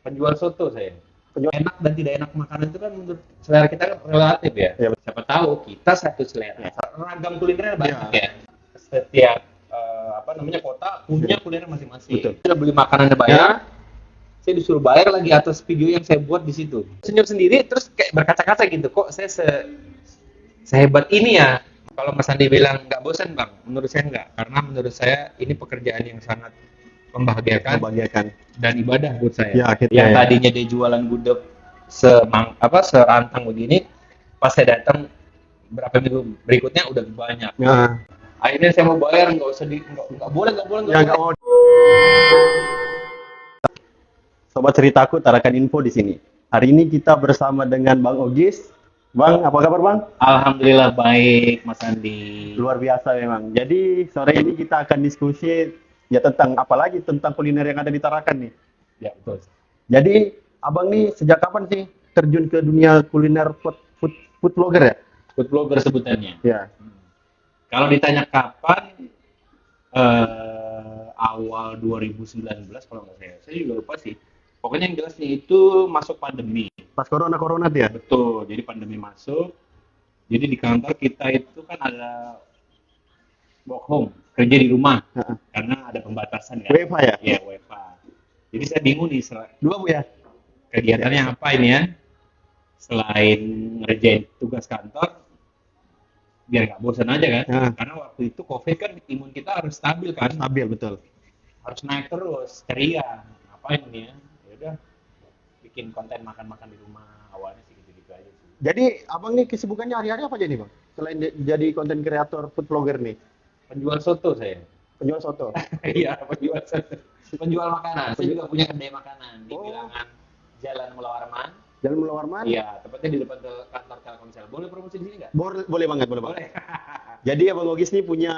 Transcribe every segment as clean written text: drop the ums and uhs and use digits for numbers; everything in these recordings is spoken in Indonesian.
Penjual soto saya. Penjual. Enak dan tidak enak makanan itu kan menurut selera kita kan relatif ya. Ya, Siapa tahu kita satu selera. ya. Ragam kulinernya banyak Ya. ya. Setiap kota punya kuliner masing-masing. Betul. Kita beli makanannya bayar, saya disuruh bayar lagi atas video yang saya buat di situ. Senyum sendiri terus kayak berkaca-kaca gitu. Kok saya sehebat ini ya? Kalau Mas Andi bilang nggak bosan bang, menurut saya nggak. Karena menurut saya ini pekerjaan yang sangat membahagiakan dan ibadah buat saya. Ya, akhirnya Yang ya. tadinya dia jualan gudeg serantang begini, pas saya datang berapa minggu berikutnya udah banyak. Ya. Akhirnya saya mau bayar nggak boleh Ya, nggak mau. Sobat Ceritaku, tarakan info di sini. Hari ini kita bersama dengan Bang Ogis. Bang, apa kabar Bang? Alhamdulillah baik Mas Andi. Luar biasa memang. Jadi sore ini kita akan diskusi ya tentang apalagi tentang kuliner yang ada di Tarakan nih. Ya betul. Jadi Abang nih sejak kapan sih terjun ke dunia kuliner food blogger ya? Food blogger sebutannya. Ya. Kalau ditanya kapan, awal 2019 kalau nggak saya juga lupa sih. Pokoknya yang jelasnya itu masuk pandemi. Pas corona dia. Betul, jadi pandemi masuk. Jadi di kantor kita itu kan ada work home, kerja di rumah. Karena ada pembatasan kan. WFH ya? Iya, WFH. Jadi saya bingung nih, Dua Bu ya? kegiatannya apa ini ya? Selain ngerjain tugas kantor, biar nggak bosan aja kan? Karena waktu itu COVID kan imun kita harus stabil kan? Stabil, betul. Harus naik terus, ceria. Ngapain ini ya? Ya udah, bikin konten makan-makan di rumah. Awalnya sih gitu-gitu aja sih. Jadi Abang nih kesibukannya hari-hari apa aja nih Bang? Selain jadi konten kreator food blogger nih. Penjual soto saya. Penjual soto. Iya, penjual soto. Penjual makanan. Saya juga punya kedai makanan di bilangan Jalan Mula Warman. Jalan Mula Warman? Iya, tepatnya di depan kantor Telkomsel. Boleh promosi di sini nggak? Boleh banget, boleh banget. Jadi Abang Ogis nih punya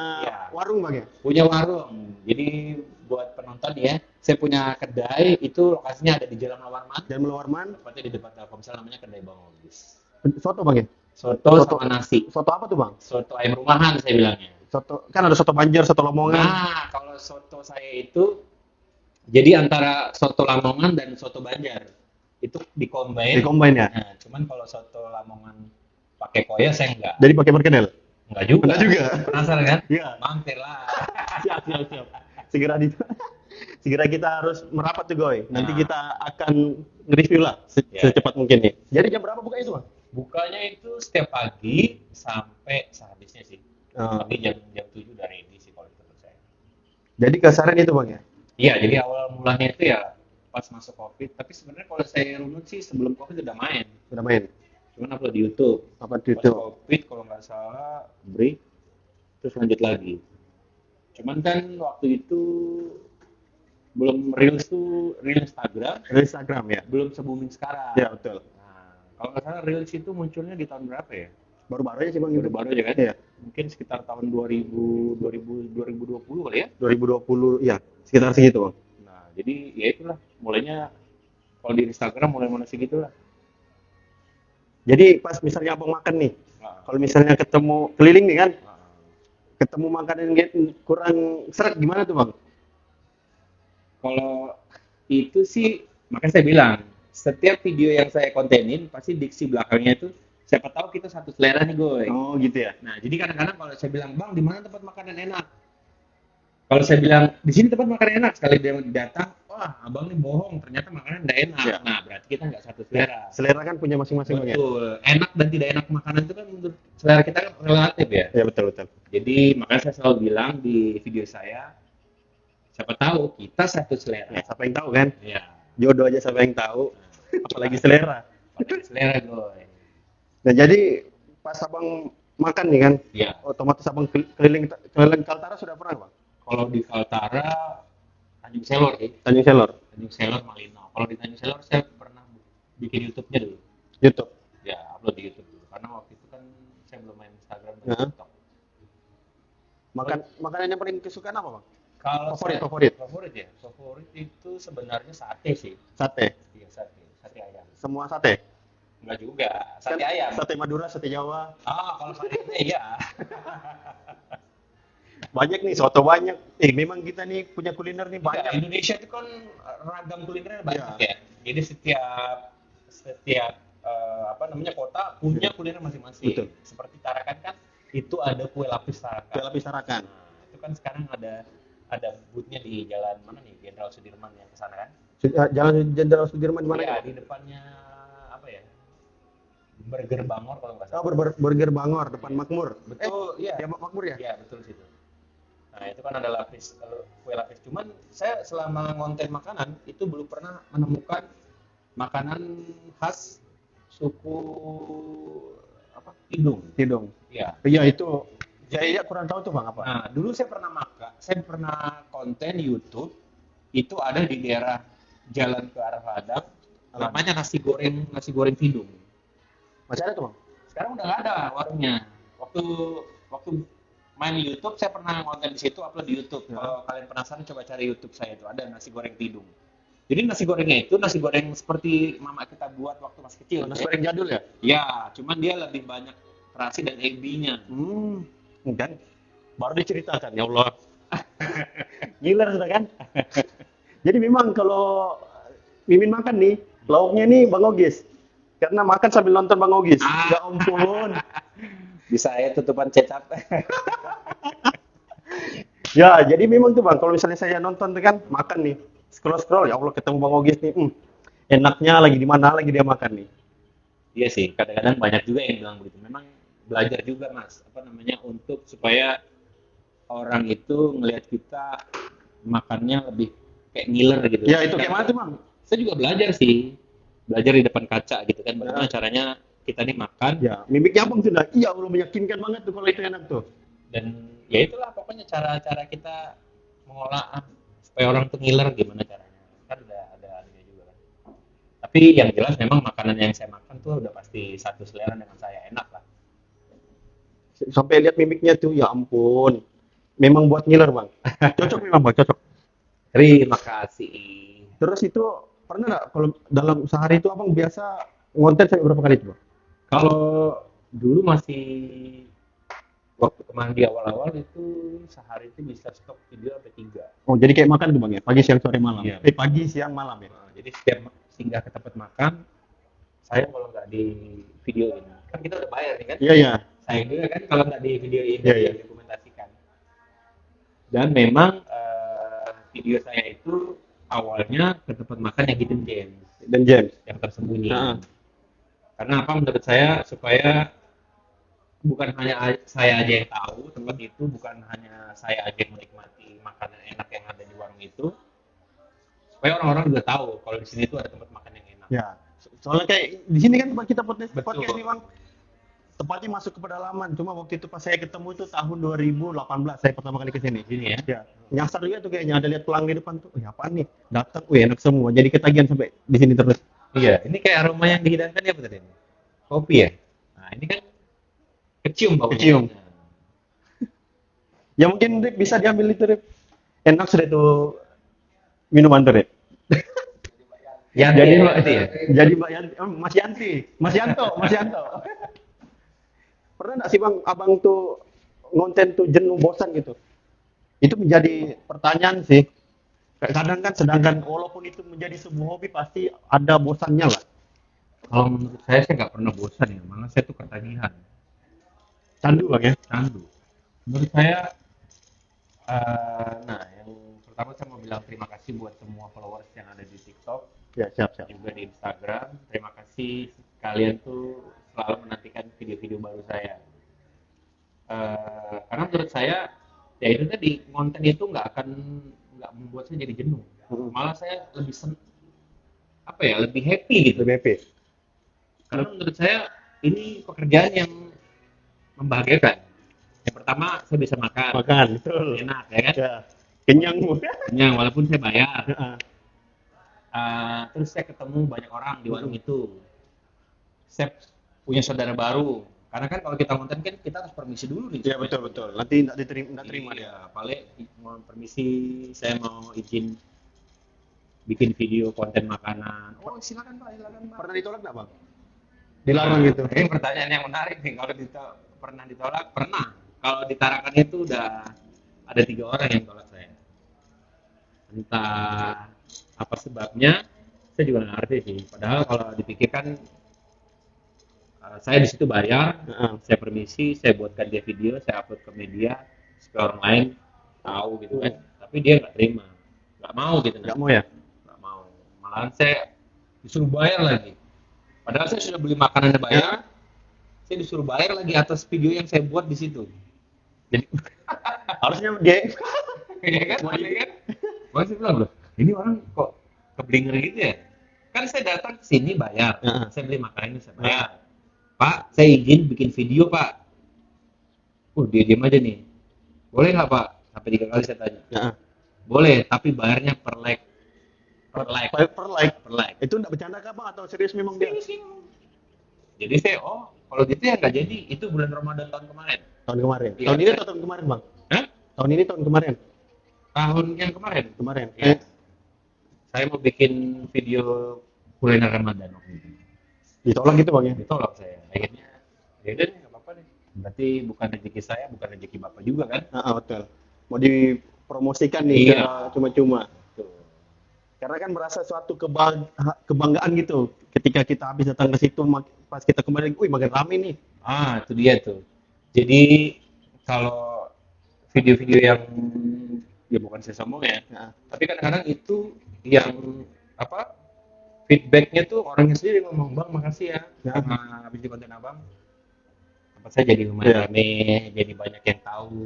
warung Bang ya? Punya warung. Jadi buat penonton ya, saya punya kedai itu lokasinya ada di Jalan Mula Warman. Jalan Mula Warman. Tepatnya di depan Telkomsel, namanya kedai Bang Ogis. Soto Bang ya? Soto sama nasi. Soto apa tuh Bang? Soto ayam rumahan saya bilangnya. Soto kan ada soto Banjar, soto Lamongan. Nah, kalau soto saya itu jadi antara soto Lamongan dan soto Banjar. Itu Di combine ya? Nah, cuman kalau soto Lamongan pakai koya saya enggak. Jadi pakai perkedel? Enggak juga. Enggak juga. Penasaran kan? Iya. Mampir lah. Siap. Segera kita harus merapat tuh Goy. Nanti kita akan nge-review lah secepat mungkin nih. Jadi jam berapa buka itu Bang? Bukanya itu setiap pagi sampai sehabisnya sih. Tapi jam 7 udah ready sih kalau itu saya. Jadi kasaran itu Bang ya? Iya, jadi awal mulanya itu ya pas masuk COVID. Tapi sebenarnya kalau saya runut sih sebelum COVID udah main. Udah main. Cuman upload di YouTube. Apa Pas di YouTube? COVID kalau nggak salah break terus lanjut lagi. Cuman kan waktu itu belum reels Instagram ya? belum se-booming sekarang. Iya, betul. Nah, kalau nggak salah reels itu munculnya di tahun berapa ya? Baru-baru aja sih Bang. Baru-baru aja kan? Iya. Mungkin sekitar tahun 2020 kali ya? 2020, ya, sekitar segitu Bang. Nah, jadi ya itulah, mulainya kalau di Instagram mulai segitu lah. Jadi pas misalnya Abang makan nih, kalau misalnya ketemu keliling nih kan, ketemu makanan yang kurang seret gimana tuh Bang? Kalau itu sih, makanya saya bilang, setiap video yang saya kontenin, pasti diksi belakangnya itu, siapa tahu kita satu selera nih Goy. Oh gitu ya? Nah, jadi kadang-kadang kalau saya bilang, Bang, di mana tempat makanan enak? Kalau saya bilang, di sini tempat makanan enak, sekali dia datang, wah, abang nih bohong, ternyata makanan nggak enak. Ya. Nah, berarti kita nggak satu selera. Selera kan punya masing-masing Bang ya? Betul. Enak dan tidak enak makanan itu kan menurut selera kita kan relatif ya. Ya betul. Jadi makanya saya selalu bilang di video saya, siapa tahu kita satu selera. Ya, siapa yang tahu kan? Iya. Jodoh aja siapa yang tahu, apalagi selera. Apalagi selera Goy. Nah jadi pas Abang makan nih kan, Iya. otomatis Abang keliling Kaltara sudah pernah Bang? Kalau di Kaltara, Tanjung Selor sih. Tanjung Selor. Tanjung Selor, Malinau. Kalau di Tanjung Selor saya pernah bikin YouTube-nya dulu. YouTube. Ya, upload di YouTube dulu. Karena waktu itu kan saya belum main Instagram dan TikTok. Makanan yang paling kesukaan apa Bang? Kalau Favorit ya. Favorit itu sebenarnya sate sih. Sate. Iya, sate ayam. Semua sate. Enggak juga, sate ayam. Sate Madura, sate Jawa. Kalau variannya iya. Banyak nih, soto banyak. Memang kita nih punya kuliner nih banyak. Indonesia itu kan ragam kulinernya banyak ya. Jadi setiap kota punya kuliner masing-masing. Betul. Seperti Tarakan kan itu ada kue lapis Tarakan. Kue lapis Tarakan. Nah, itu kan sekarang ada booth-nya di jalan mana nih? Jenderal Sudirman yang ke sana kan? Jalan Jenderal Sudirman di mana? Iya, di depannya apa ya? Burger Bangor kalau nggak Oh, salah. Burger Bangor depan Makmur. Betul, iya. Ya Makmur ya? Iya, betul situ. Nah, itu kan ada kue lapis. Cuman saya selama ngonten makanan itu belum pernah menemukan makanan khas suku Tidung. Tidung. Iya. Iya itu. Saya kurang tahu tuh Bang apa. Nah, dulu saya pernah konten YouTube itu ada di daerah jalan ke arah Ladang, namanya nasi goreng Tidung. Masih ada tuh Bang? Sekarang udah nggak ada warungnya. Waktu main YouTube saya pernah konten di situ, upload di YouTube. Ya. Kalau kalian penasaran coba cari YouTube saya itu ada nasi goreng Tidung. Jadi nasi gorengnya itu nasi goreng seperti mama kita buat waktu masih kecil. Nasi goreng jadul ya? Ya, cuman dia lebih banyak terasi dan ebinya. Kan baru diceritakan ya Allah. Gila sudah kan? Jadi memang kalau Mimin makan nih, lauknya nih Bang Ogis. Karena makan sambil nonton Bang Ogis. Ya ampun. Bisa ya tutupan kecap. Ya, jadi memang tuh Bang, kalau misalnya saya nonton tuh kan makan nih, scroll ya Allah ketemu Bang Ogis nih. Enaknya lagi di mana lagi dia makan nih. Iya sih, kadang-kadang banyak juga yang bilang begitu. Memang belajar juga Mas, untuk supaya orang itu ngelihat kita makannya lebih kayak ngiler gitu. Ya, itu kayak mana tuh Bang? Saya juga belajar sih. Belajar di depan kaca gitu kan, bagaimana caranya kita nih makan. Ya, mimiknya Bang sudah. Iya, Allah meyakinkan banget tuh kalau itu enak tuh. Dan ya itulah pokoknya cara-cara kita mengolah supaya orang tuh ngiler gimana caranya. Kan udah ada anunya juga kan. Tapi yang jelas memang makanan yang saya makan tuh udah pasti satu selera dengan saya, enak lah. Sampai lihat mimiknya tuh, ya ampun. Memang buat ngiler Bang. Cocok memang Bang, cocok. Terima kasih. Terus itu pernah nggak kalau dalam sehari itu Abang biasa ngonten sampai berapa kali itu Bang? Kalau dulu masih waktu kemarin di awal-awal itu sehari itu bisa stok video sampai 3. Oh, jadi kayak makan tuh Bang ya? Pagi, siang, sore, malam. Iya. Pagi, siang, malam ya? Nah, jadi setiap singgah ke tempat makan, saya kalau nggak di videoin, kan kita udah bayar nih kan? Iya, iya. Sayang juga kan kalau nggak di videoin, Iya, iya. dokumentasikan. Dan memang video saya itu awalnya ke tempat makan yang hidden gems, Dan James. yang tersembunyi. Nah. Karena apa menurut saya supaya bukan hanya saya aja yang tahu tempat itu, bukan hanya saya aja yang menikmati makanan enak yang ada di warung itu, supaya orang-orang juga tahu kalau di sini tuh ada tempat makan yang enak. Ya. Soalnya kayak di sini kan kita podcast Betul. nih Bang. Tepatnya masuk ke pedalaman. Cuma waktu itu pas saya ketemu itu tahun 2018 saya pertama kali ke sini. Di sini ya. Ya. Nyasar juga tuh kayaknya ada lihat pelang di depan tuh. Apaan nih? Datang, enak semua. Jadi ketagihan sampai di sini terus. Iya, ini kayak aroma yang dihidangkan ya betul ini. Kopi ya. Nah, ini kan kecium baunya. Kecium. Ya mungkin Rip bisa diambil itu Rip. Enak sudah itu minuman tuh Rip. Ya, Jadi jadi Mbak itu ya. Jadi Mbak Yanti, Mas Yanti, Mas Yanto. Pernah nggak sih Bang, Abang tuh ngonten tuh jenuh bosan gitu? Itu menjadi pertanyaan sih. Kadang kan sedangkan walaupun itu menjadi sebuah hobi pasti ada bosannya lah. Kalau menurut saya nggak pernah bosan ya, malah saya tuh ketagihan. Candu Bang ya. Candu. Menurut saya, yang pertama saya mau bilang terima kasih buat semua followers yang ada di TikTok, Ya, siap. juga di Instagram. Terima kasih kalian tuh selalu menantikan video-video baru saya. Karena menurut saya, ya itu tadi konten itu nggak membuat saya jadi jenuh. Malah saya lebih happy gitu. Lebih happy. Karena menurut saya ini pekerjaan yang membahagiakan. Yang pertama saya bisa makan, Betul. enak ya kan? Ya. Kenyang Bu. Kenyang walaupun saya bayar. Heeh. Terus saya ketemu banyak orang di warung itu. Saya punya saudara baru. Karena kan kalau kita konten kan kita harus permisi dulu nih. Ya betul. Nanti enggak terima dia. Iya, paling mau permisi, saya mau izin bikin video konten makanan. Oh, silakan Pak. Pernah ditolak enggak Bang? Dilarang gitu. Ini pertanyaan yang menarik nih. Kalau pernah ditolak, pernah. Kalau di Tarakan itu udah ada 3 orang yang tolak saya. Entah apa sebabnya, Saya juga nggak ngerti sih. Padahal kalau dipikirkan, saya di situ bayar, Heeh. saya permisi, saya buatkan dia video, saya upload ke media, supaya orang lain tahu gitu kan. Tapi dia nggak terima, nggak mau gitu. Nggak mau ya? Nggak mau. Malahan saya disuruh bayar lagi. Padahal saya sudah beli makanannya bayar, saya disuruh bayar lagi atas video yang saya buat di situ. Jadi harusnya dia Iya kan? Aneh kan? Makanya saya bilang loh, ini orang kok keblinger gitu ya? Kan saya datang ke sini bayar, Heeh. saya beli makanannya saya bayar. Pak, saya izin bikin video Pak. Dia diem aja nih. Boleh nggak Pak? Sampai 3 kali saya tanya. Heeh. Boleh, tapi bayarnya per like. Per like. Per like. Per like. Itu enggak bercanda kah Bang atau serius memang dia? Jadi saya, kalau gitu ya nggak jadi. Itu bulan Ramadan tahun kemarin. Tahun kemarin. Iya, Tahun ini saya- atau tahun kemarin, Bang? Hah? Tahun ini tahun kemarin. Tahun yang kemarin. Kemarin. Iya. Saya mau bikin video kuliner Ramadan waktu itu. Ditolak gitu, Bang ya? Ditolak saya. Akhirnya, ya udah deh, nggak apa-apa deh. Berarti bukan rezeki saya, bukan rezeki bapak juga kan? Heeh, betul. Mau dipromosikan nih Iya. secara cuma-cuma. Tuh. Karena kan merasa suatu kebanggaan gitu ketika kita habis datang ke situ pas kita kembali, wih makin rame nih. Itu dia tuh. Jadi kalau video-video yang ya bukan saya sombong ya, Nah, tapi kadang-kadang itu yang apa feedbacknya tuh orangnya sendiri ngomong, Bang makasih ya Ya. karena habis di konten abang tempat saya jadi Ya. lumayan rame, jadi banyak yang tahu,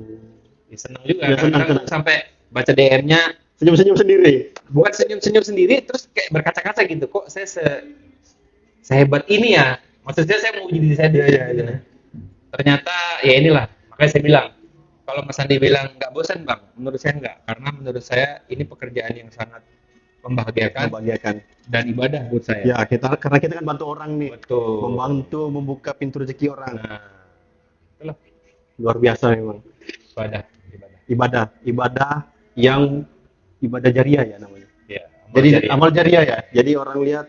ya seneng juga. Ya, senang, Kadang-kadang senang. sampai baca DM-nya senyum-senyum sendiri. bukan senyum-senyum sendiri, terus kayak berkaca-kaca gitu, kok saya sehebat ini ya, maksudnya saya mau jadi saya dulu. Iya. Ternyata ya inilah, makanya saya bilang kalau Mas Andi bilang nggak bosan Bang, menurut saya nggak, karena menurut saya ini pekerjaan yang sangat membahagiakan Membahagiakan. dan ibadah buat saya. Ya, karena kita kan bantu orang nih. Betul. Membantu membuka pintu rezeki orang. Nah, itulah Luar biasa memang. ibadah. Ibadah yang ibadah jariah ya namanya. Ya, Jadi jariah. amal jariah ya. Jadi orang lihat,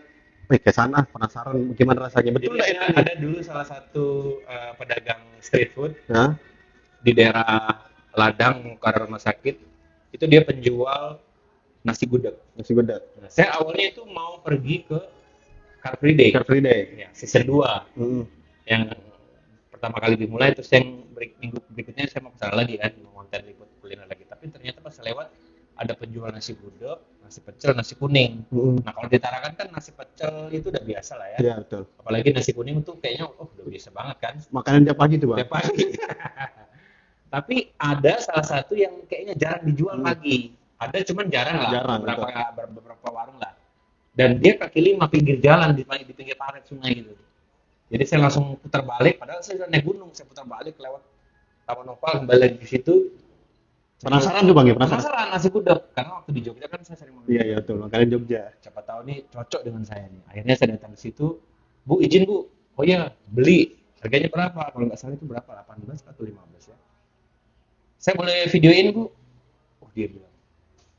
ke sana penasaran gimana rasanya. Betul Jadi nggak ada dulu salah satu pedagang street food Hah? di daerah Ladang ke arah rumah sakit, itu dia penjual nasi gudeg. Nasi gudeg. Nah, saya awalnya itu mau pergi ke Car Free Day, Car Free Day. ya, season 2 Mm. yang pertama kali dimulai, terus yang minggu berikutnya saya mau kesana lagi kan, mau konten liput kuliner lagi, tapi ternyata pas lewat ada penjual nasi gudeg, nasi pecel, nasi kuning. Mm. Nah kalau di Tarakan kan nasi pecel itu udah biasa lah ya, Ya betul. apalagi nasi kuning tuh kayaknya udah biasa banget kan Makanan tiap pagi tuh bang. tiap pagi. Tapi ada salah satu yang kayaknya jarang dijual pagi, ada cuman jarang lah, Jarang, beberapa warung lah, dan dia kaki lima pinggir jalan di pinggir parit sungai gitu. Jadi saya langsung putar balik, padahal saya udah naik gunung, saya putar balik lewat Taman Nopal, kembali lagi di situ. Penasaran tuh bang ya penasaran. Penasaran nasi gudeg, karena waktu di Jogja kan saya sering makan. Iya iya betul. Makanan Jogja. Siapa tahu nih cocok dengan saya nih. Akhirnya saya datang ke situ, Bu izin Bu, oh iya beli. Harganya berapa? Kalau nggak salah itu berapa? 18 atau 15 ya. Saya boleh videoin Bu? Dia bilang,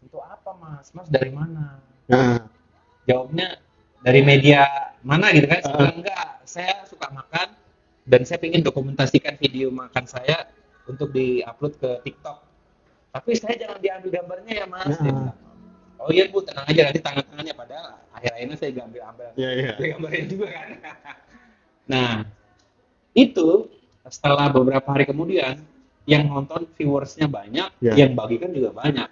untuk apa Mas? Mas dari mana? Nah, Jawabnya dari media mana gitu kan? Saya bilang enggak, saya suka makan dan saya ingin dokumentasikan video makan saya untuk diupload ke TikTok. Tapi saya jangan diambil gambarnya ya Mas. Dia bilang. Oh iya Bu, tenang aja nanti tangan-tangannya, padahal akhir-akhirnya saya ambil iya iya. gambarnya juga kan. Nah, itu setelah beberapa hari kemudian yang nonton viewersnya banyak, Ya. yang bagikan juga banyak.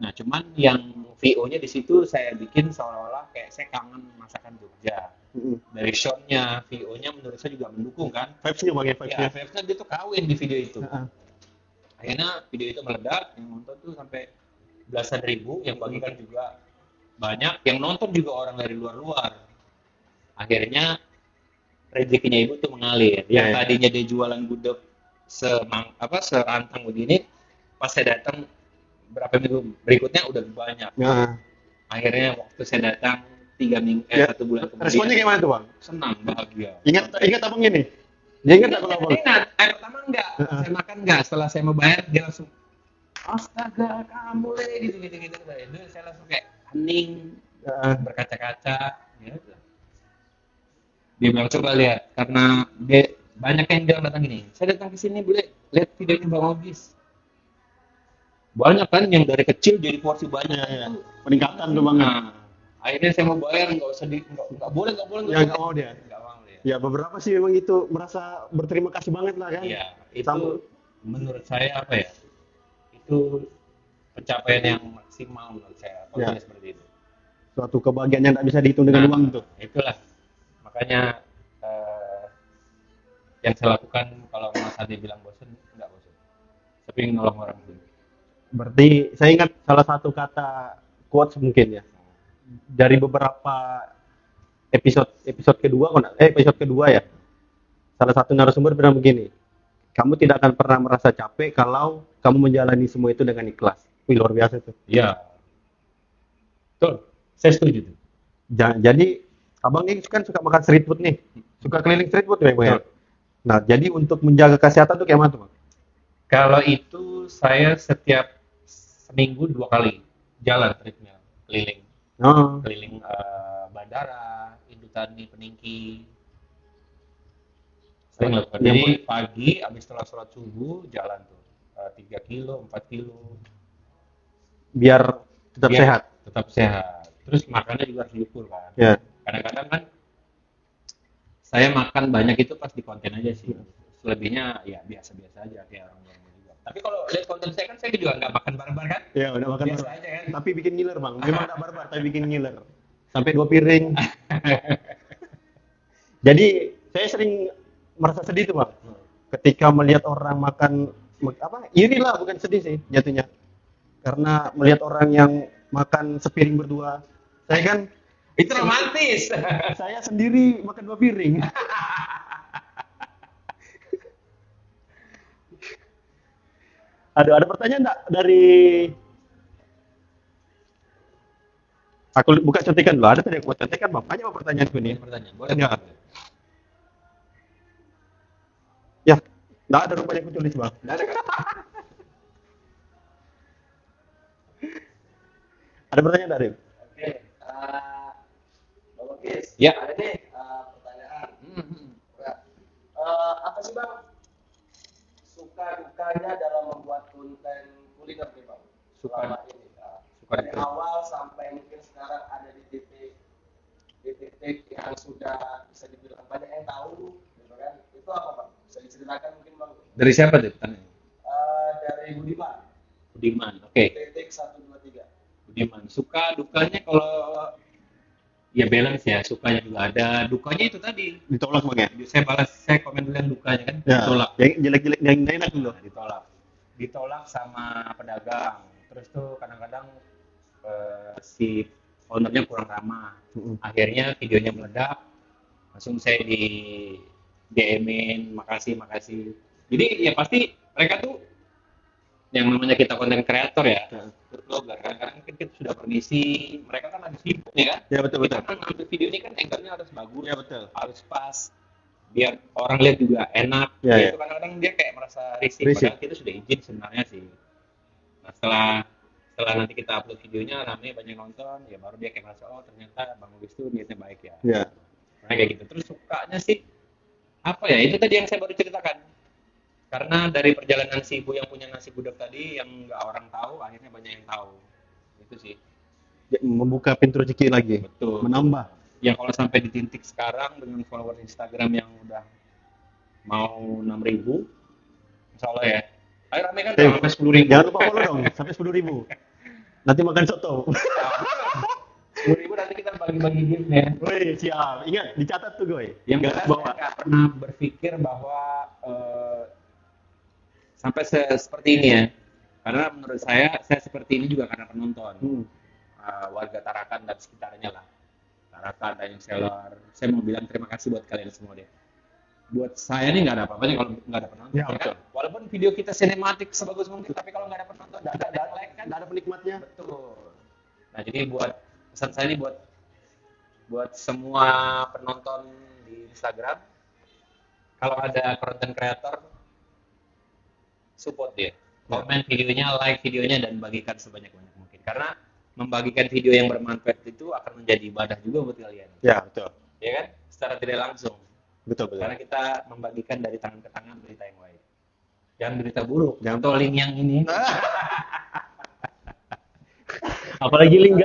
Nah, cuman yang VO-nya di situ saya bikin seolah-olah kayak saya kangen masakan Jogja. Mm. Dari shot-nya, VO-nya menurut saya juga mendukung kan. Vibes-nya bang ya Ya, vibes-nya. vibes-nya dia tuh kawin di video itu. Heeh. Akhirnya video itu meledak, yang nonton tuh sampai belasan ribu, yang bagikan juga banyak, yang nonton juga orang dari luar-luar. Akhirnya rezekinya ibu tuh mengalir. Yang Ya. tadinya dia jualan gudeg serantang begini, pas saya datang berapa minggu berikutnya udah banyak. Nah, Akhirnya waktu saya datang 1 bulan kemudian, responnya gimana tuh bang? senang, bahagia. Ingat abang ini? Dia ingat tak kalau abang? Ingat, air pertama enggak, saya makan enggak, setelah saya mau bayar dia langsung astaga kamu gitu. Itu saya langsung kayak hening, berkaca-kaca, ya udah. Dia bilang coba lihat, karena dia banyak yang bilang datang gini, saya datang ke sini boleh lihat videonya Bang Ogis. Banyak kan yang dari kecil jadi porsi banyak. Iya, iya. Itu, Peningkatan tuh bang. nah, Akhirnya saya mau bayar, nggak boleh, Ya nggak mau dia. nggak mau dia. Ya beberapa sih memang itu merasa berterima kasih banget lah kan. Iya, itu Sama- menurut saya apa ya? Itu pencapaian yang maksimal menurut saya. Kalau Ya. dia seperti itu. Suatu kebahagiaan yang nggak bisa dihitung dengan Nah, uang tuh. itulah. Makanya yang saya lakukan kalau Mas Adi bilang bosan, nggak bosan. Tapi nolong orang dulu. Berarti saya ingat salah satu kata quotes mungkin ya dari beberapa episode kedua episode kedua ya. Salah satu narasumber bilang begini, kamu tidak akan pernah merasa capek kalau kamu menjalani semua itu dengan ikhlas. Wih, luar biasa tuh. Iya, betul. Saya setuju tuh. Jadi abang ini kan suka makan street food nih, suka keliling street food ya, Bang, ya? Betul. Nah, jadi untuk menjaga kesehatan tuh kayak mana tuh, Bang? Kalau itu saya setiap seminggu 2 kali jalan treadmill keliling. Oh, Keliling bandara, Indutani, Peningki. Sering lakukan. Ya, Jadi pagi habis setelah sholat subuh jalan tuh 3 kilo, 4 kilo. biar tetap Biar sehat. Tetap sehat. Terus makannya juga harus diukur kan. Ya. Kadang-kadang kan saya makan banyak itu pas di konten aja sih. Selebihnya ya biasa-biasa aja kayak orang juga. Tapi kalau lihat konten saya kan saya juga nggak makan barbar kan. Ya, udah makan Biasa barbar. aja kan. Tapi bikin ngiler, Bang. Memang enggak barbar, tapi bikin ngiler. Sampai 2 piring. Jadi, saya sering merasa sedih tuh, Bang. Ketika melihat orang makan iri lah, bukan sedih sih jatuhnya. Karena melihat orang yang makan sepiring berdua. Saya kan Itu romantis. saya sendiri makan 2 piring. Ada pertanyaan enggak dari aku buka contekan dulu. Ada tadi aku buat contekan, Bang. Banyak pertanyaanku nih. Pertanyaan, boleh. Ya. Ya, enggak ada rupanya aku tulis, Bang. Nggak ada kan? Ada pertanyaan dari? Oke, Bang Okis, Ya. ada nih pertanyaan. Apa sih Bang suka dukanya dalam membuat konten kuliner nih Bang? Suka- Selama ini, suka dari duka. awal sampai mungkin sekarang ada di titik yang sudah bisa dibilang banyak yang tahu, gitu kan? Itu apa Bang? Bisa diceritakan mungkin Bang? Dari siapa tuh pertanyaan? Dari Budiman, Budiman. Oke. titik 123. Budiman. Suka dukanya kalau ya balance ya, sukanya juga ada, dukanya itu tadi. Ditolak, Bang, ya? Saya komen dulu yang dukanya kan, Ya. ditolak. Yang jelek-jelek yang nggak enak dulu. Ditolak sama pedagang. Terus tuh kadang-kadang si ownernya kurang ramah. Akhirnya videonya meledak, langsung saya di DM-in, makasih. Jadi ya pasti mereka tuh yang namanya kita konten kreator ya, food blogger, kadang-kadang kan kita sudah permisi, mereka kan lagi sibuk nih kan. Ya, betul. Kita kan ngambil video ini kan angle-nya harus bagus, Ya, betul. harus pas, biar orang lihat juga enak. Ya, Gitu. ya. Kadang-kadang dia kayak merasa risih, Risih. padahal kita sudah izin sebenarnya sih. Nah, setelah nanti kita upload videonya, rame banyak nonton, ya baru dia kayak merasa, oh ternyata Bang Ugis tuh niatnya baik ya. Ya. Nah, kayak gitu. Terus sukanya sih apa ya? Itu tadi yang saya baru ceritakan. Karena dari perjalanan si ibu yang punya nasi gudeg tadi yang nggak orang tahu, akhirnya banyak yang tahu. Itu sih. Ya, membuka pintu rezeki lagi. Betul. Menambah. Yang kalau sampai di titik sekarang dengan follower Instagram yang udah mau 6.000, insya Allah ya. Ayo rame kan sampai 10.000. Jangan lupa follow dong, sampai 10.000. Nanti makan soto. 10.000 nanti kita bagi-bagi gift-nya. Woi, siap. Ingat, dicatat tuh, Goy. Yang Garis jelas bawah. saya nggak pernah berpikir bahwa sampai seperti ini ya. Karena menurut saya seperti ini juga karena penonton. Warga Tarakan dan sekitarnya lah. Tarakan, Tanjung Selar. Saya mau bilang terima kasih buat kalian semua deh. Buat saya nih nggak ada apa-apanya kalau nggak ada penonton. Ya, kan? betul. Walaupun video kita sinematik sebagus mungkin, tapi kalau nggak ada penonton, nggak ada yang like kan. Nggak ada penikmatnya. Betul. Nah, jadi buat pesan saya ini buat semua penonton di Instagram, kalau ada content creator, support dia. Komen videonya, like videonya, dan bagikan sebanyak-banyak mungkin. Karena membagikan video yang bermanfaat itu akan menjadi ibadah juga buat kalian. Ya, betul. Ya kan? Secara tidak langsung. Betul. Karena kita membagikan dari tangan ke tangan berita yang baik. Jangan berita buruk. Jangan tahu link yang ini. Apalagi link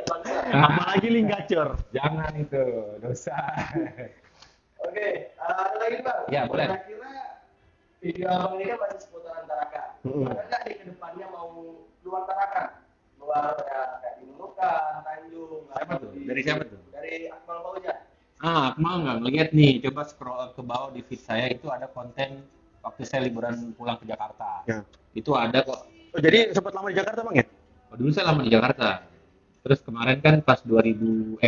Apalagi link gacor. Jangan itu, dosa. Oke, ada lagi Bang. Ya, boleh. Kira-kira video abang ini kan masih seputaran Tarakan. Mm-mm. Ada nggak di kedepannya mau keluar Tarakan? Keluar ya, kayak di Nunukan, Tanjung. Siapa atau tuh? Dari siapa tuh? Dari Akmal Fauja. Aku mau nggak ngeliat nih, coba scroll ke bawah di feed saya itu ada konten waktu saya liburan pulang ke Jakarta. Ya. Itu ada kok. Oh, jadi sempat lama di Jakarta Bang ya? Oh, dulu saya lama di Jakarta. Terus kemarin kan pas 2000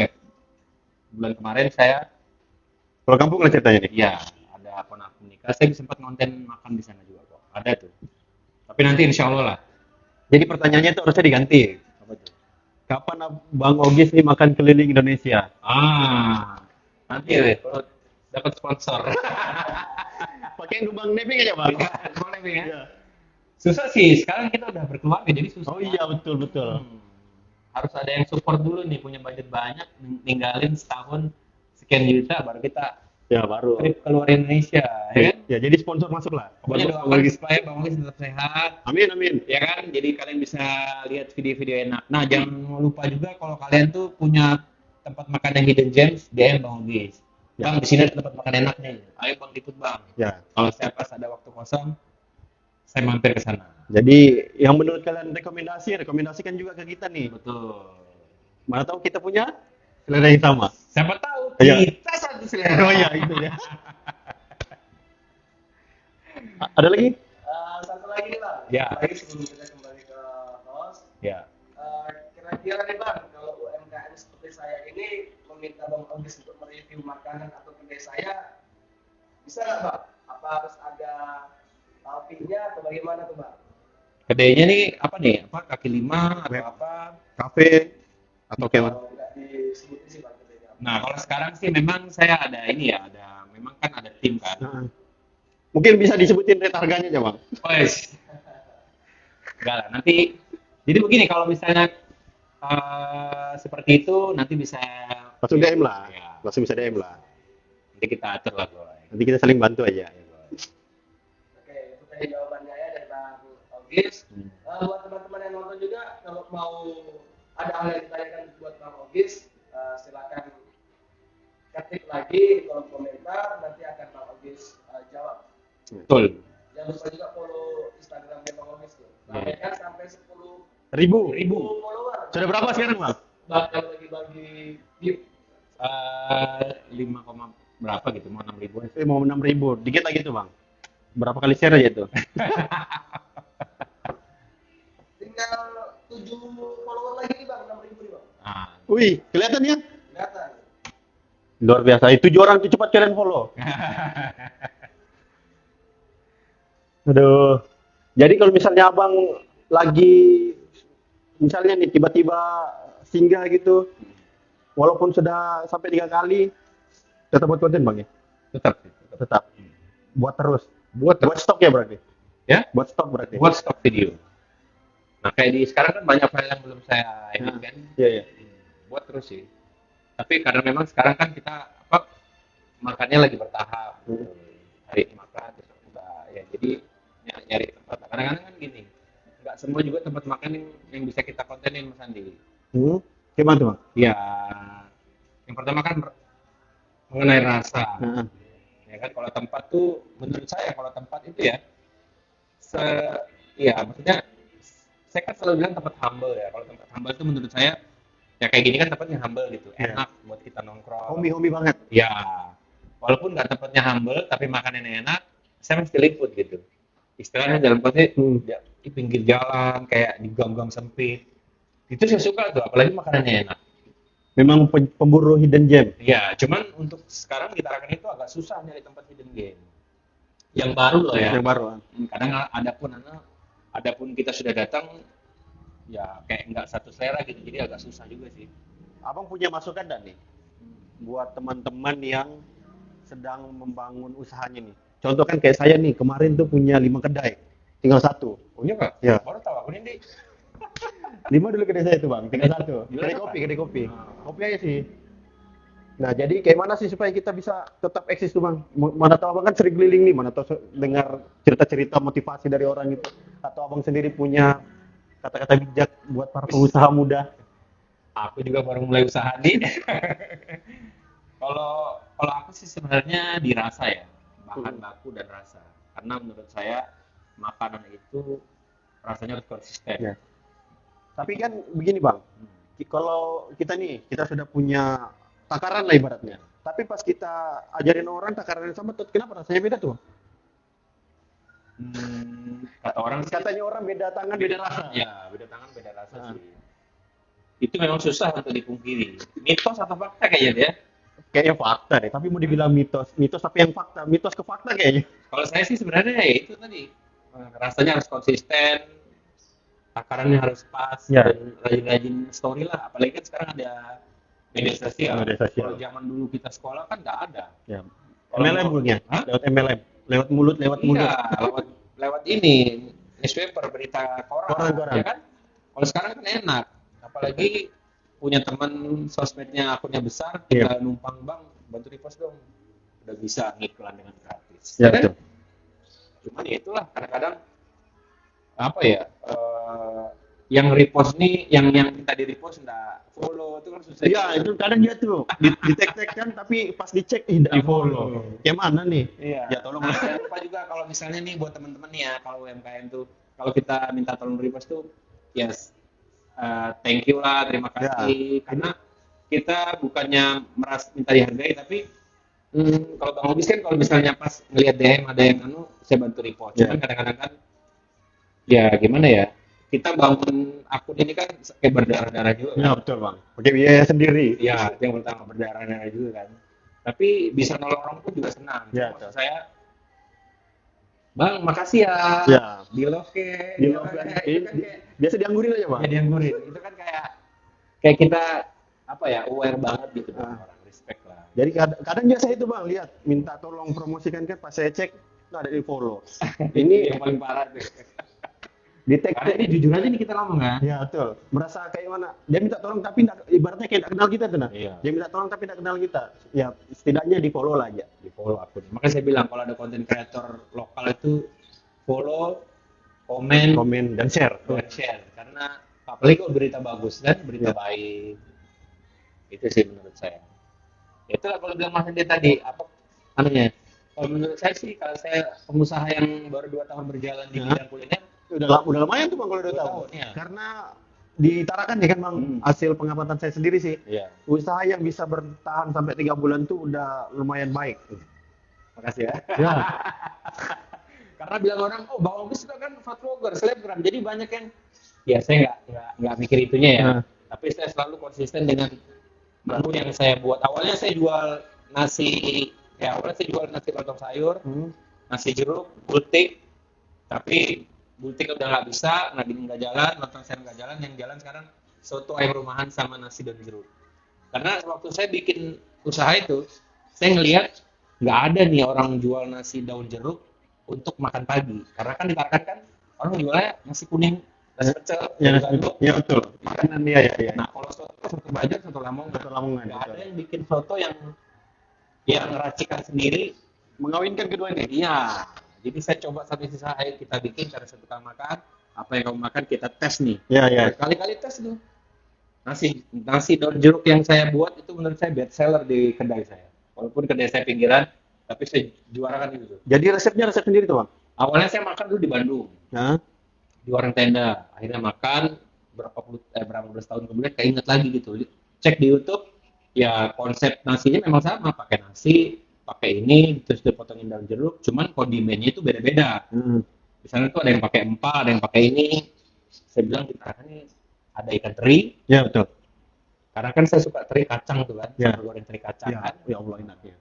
bulan kemarin saya Kalau kampung lah ceritanya nih. ya ada ponakan menikah. Saya sempat ngonten makan di sana juga kok. Ada tuh. Tapi nanti insya Allah lah. Jadi pertanyaannya itu harusnya diganti. Apa tuh? Kapan Bang Ogis nih makan keliling Indonesia? Nanti deh kalau dapat sponsor. Pakai lubang nebeng aja Bang. Boleh ya. Iya. Susah sih. Sekarang kita udah berkeluarga jadi susah. Oh iya betul betul. Harus ada yang support dulu nih, punya budget banyak, ninggalin setahun sekian juta baru kita Ya baru. trip keluar Indonesia, ya kan? Ya jadi sponsor masuk lah. Pokoknya Bang doakan Ogis. supaya Bang Ogis tetap sehat, Amin amin. ya kan? Jadi kalian bisa lihat video-video enak. Nah, jangan lupa juga kalau kalian tuh punya tempat makan yang hidden gems, DM Bang Ogis. Ya. Bang, di sini ada tempat makan enak nih. Ayo Bang ikut Bang. Ya. Kalau saya pas ada waktu kosong, saya mampir ke sana. Jadi yang menurut kalian rekomendasikan juga ke kita nih. Betul. Mana tahu kita punya selera yang sama. Siapa tahu Iya. kita satu selera. Oh iya itu ya. Ada lagi? Satu lagi nih Bang. Ya. Lagi sebelum kita kembali ke host. Ya. Kira-kira nih Bang, kalau UMKM seperti saya ini meminta Bang Ogis untuk mereview makanan atau kedai saya, bisa nggak Bang? Apa harus ada fee-nya atau bagaimana tuh Bang? Kedainya nih apa nih? Apa kaki lima atau Web. apa? Kafe atau kayak mana? Kalau nggak disebutin sih Bang kedainya. Nah, kalau sekarang sih memang saya ada ini ya, memang kan ada tim kan. Nah, mungkin bisa disebutin rate harganya aja Bang. Wes. Enggak lah, nanti jadi begini kalau misalnya seperti itu nanti bisa Langsung DM lah. Ya, Langsung bisa DM lah. nanti kita atur lah, Boy. Nanti kita saling bantu aja. Oke, itu tadi jawabannya ya dari Bang Ogis. Buat teman-teman yang nonton juga, kalau mau ada hal yang ditanyakan buat Bang Ogis, silakan ketik lagi di kolom komentar, nanti akan Bang Ogis jawab. Betul. Jangan lupa juga follow Instagramnya Bang Ogis tuh. Bahkan sampai 10.000 Ribu. follower. Sudah berapa sekarang Bang? Bahkan bagi-bagi gift. 5, berapa gitu, mau 6.000 aja. Mau 6.000. Dikit lagi tuh Bang. Berapa kali share aja tuh? Tinggal 7 follower lagi nih Bang, 6.000 nih Bang. Nah, Wih, kelihatan ya? Kelihatan. Luar biasa. Itu 7 orang tuh cepat kalian follow. Aduh. Jadi kalau misalnya Abang lagi misalnya nih tiba-tiba singgah gitu, walaupun sudah sampai 3 kali, tetap buat konten Bang ya? tetap. Tetap. Buat terus. Buat Buat stok ya berarti? ya, Buat stok berarti? buat stok video. Nah, kayak di sekarang kan banyak file yang belum saya edit kan. Iya, iya. Buat terus sih. Tapi karena memang sekarang kan kita apa makannya lagi bertahap. Hari ini makan terus udah ya jadi nyari tempat. Kadang-kadang kan gini. Nggak semua juga tempat makan yang bisa kita kontenin Mas Andi. Gimana tuh Bang? Ya, yang pertama kan mengenai rasa. Heeh. Ya kan kalau tempat tuh menurut saya kalau tempat itu ya maksudnya saya kan selalu bilang tempat humble ya. Kalau tempat humble itu menurut saya ya kayak gini kan tempatnya humble gitu, Iya. enak buat kita nongkrong. Hobi-hobi banget. Ya, walaupun nggak tempatnya humble tapi makanannya enak, saya mesti liput gitu. Istilahnya dalam konteks di pinggir jalan kayak di gang-gang sempit. Itu saya suka tuh, apalagi makanannya enak. Memang pemburu hidden gem. Ya, cuman untuk sekarang di Tarakan itu agak susah nyari tempat hidden game. Yang baru loh ya. Yang baru. Kadang ada pun kita sudah datang ya kayak nggak satu selera gitu, jadi agak susah juga sih. Abang punya masukan dan nih buat teman-teman yang sedang membangun usahanya nih. Contoh kan kayak saya nih, kemarin tuh punya 5 kedai, tinggal 1. Oh iya Kak? Ya. Baru tahu aku nih. 5 dulu kedai saya tuh Bang, tinggal 1. Gimana, Pak? Kedai kopi. Kopi aja sih. Nah, jadi kayak mana sih supaya kita bisa tetap eksis tuh Bang? Mana tahu Abang kan sering keliling nih, mana tahu dengar cerita-cerita motivasi dari orang gitu. Atau Abang sendiri punya kata-kata bijak buat para pengusaha muda. Aku juga baru mulai usaha nih. Kalau aku sih sebenarnya dirasa ya, bahan baku dan rasa. Karena menurut saya makanan itu rasanya harus konsisten. Ya. Tapi kan begini bang, Hmm. kalau kita sudah punya takaran lah ibaratnya. Tapi pas kita ajarin orang takaran yang sama, kenapa rasanya beda tuh? Kata orang sih, Katanya orang beda tangan, beda rasa. ya beda tangan beda rasa Ah. sih. Itu memang susah untuk dipungkiri. Mitos atau fakta kayaknya ya. Kayaknya fakta deh, tapi mau dibilang mitos, mitos tapi yang fakta, mitos ke fakta kayaknya. Kalau saya sih sebenarnya ya itu tadi, rasanya harus konsisten, takarannya harus pas, Ya. dan rajin-rajin story lah. Apalagi kan sekarang ada media sosial. Media sosial. Kalau zaman dulu kita sekolah kan nggak ada. Ya. Kalau MLM mau- mulutnya, Hah? lewat MLM, lewat mulut, lewat mulut. Iya, lewat ini newspaper, berita koran, Koran. ya kan? Kalau sekarang kan enak, apalagi punya teman sosmednya akunnya besar, kita numpang bang bantu repost dong, udah bisa ngiklan dengan gratis. Ya, kan? betul. Cuman ya itulah kadang-kadang apa ya, yang repost nih, yang minta di repost nggak follow itu kan susah. Iya, itu kadang dia tuh di tag kan, tapi pas dicek tidak di follow. Kayak mana nih? Iya. Ya tolong. Nah, jangan lupa juga kalau misalnya nih buat teman-teman nih ya, kalau UMKM tuh kalau kita minta tolong repost tuh, yes, thank you lah, terima kasih, karena kita bukannya merasa minta dihargai, tapi kalau Bang Obis kan kalau misalnya pas ngelihat DM ada yang saya bantu repost. Ya. Cuman kadang-kadang kan, ya gimana ya, kita bangun akun ini kan kayak berdarah-darah juga kan. Ya betul bang. Pakai biaya sendiri. Ya, itu yang pertama, berdarah-darah juga kan. Tapi bisa nolong orang pun juga senang. Ya, Maksud saya, Bang, makasih ya. Ya. Di love ke. Di Ya, love kan. itu kan kayak Biasa dianggurin aja bang. ya dianggurin. Itu kan kayak kita apa ya, aware banget gitu dengan orang, respect lah. Jadi kadang biasa itu bang, lihat minta tolong promosikan kan, pas saya cek nggak ada di follow. Ini yang paling parah tuh. Di tag. Karena ini jujur aja nih kita ngomong kan. Ya betul. Merasa kayak mana? Dia minta tolong tapi ibaratnya kayak nggak kenal kita tuh nah. Iya. Dia minta tolong tapi nggak kenal kita. Ya setidaknya di follow lah aja. Di follow akun. Makanya saya bilang kalau ada konten kreator lokal itu follow, komen, dan share. dan share. Karena apalagi kalau berita bagus kan, berita Ya. baik. Itu sih menurut saya. Itulah kalau bilang Mas Andi tadi, apa namanya? Kalau menurut saya sih, kalau saya pengusaha yang baru 2 tahun berjalan di Ya. bidang kuliner, Udah lumayan tuh bang kalau 2 2 tahun. tahun, ya. Karena ditarakan ya kan bang, hasil pengamatan saya sendiri sih. Iya. Usaha yang bisa bertahan sampai 3 bulan tuh udah lumayan baik. Makasih ya. Ya. Karena bilang orang, oh Bang Obis itu kan food vlogger, selebgram, jadi banyak yang, ya saya nggak mikir itunya ya. Nah. Tapi saya selalu konsisten dengan menu yang saya buat. Awalnya saya jual nasi, awalnya saya jual nasi lontong sayur, nasi jeruk, bultik, tapi bultik udah nggak bisa, nggak jalan, lontong sayur nggak jalan, yang jalan sekarang soto ayam rumahan sama nasi dan jeruk. Karena waktu saya bikin usaha itu, saya ngelihat nggak ada nih orang jual nasi daun jeruk untuk makan pagi. Karena kan ditargetkan kan orang jualnya nasi kuning, nasi pecel, Ya betul. Makanan dia ya. Nah kalau soto Banjar, soto Lamongan, Soto Lamongan, nggak betul. ada yang bikin soto yang racikan sendiri. Mengawinkan kedua ini. Iya, jadi saya coba sampai sisa air kita bikin karena satu kali makan, apa yang kamu makan kita tes nih. Ya. Kali-kali tes tuh. Nasi daun jeruk yang saya buat itu menurut saya best seller di kedai saya. Walaupun kedai saya pinggiran, tapi saya juarakan itu tuh. Jadi resepnya resep sendiri tuh bang. Awalnya saya makan dulu di Bandung, Nah. di warung tenda. Akhirnya makan berapa belas tahun kemudian keinget lagi gitu. Cek di YouTube, ya konsep nasinya memang sama, pakai nasi, pakai ini, terus dipotongin daun jeruk, cuman kondimennya itu beda-beda. Misalnya tuh ada yang pakai empal, ada yang pakai ini. Saya bilang kita ini ada ikan teri, Ya betul. karena kan saya suka teri kacang tuh kan, Ya. sambal goreng teri kacang Ya, kan. ya Allah enaknya.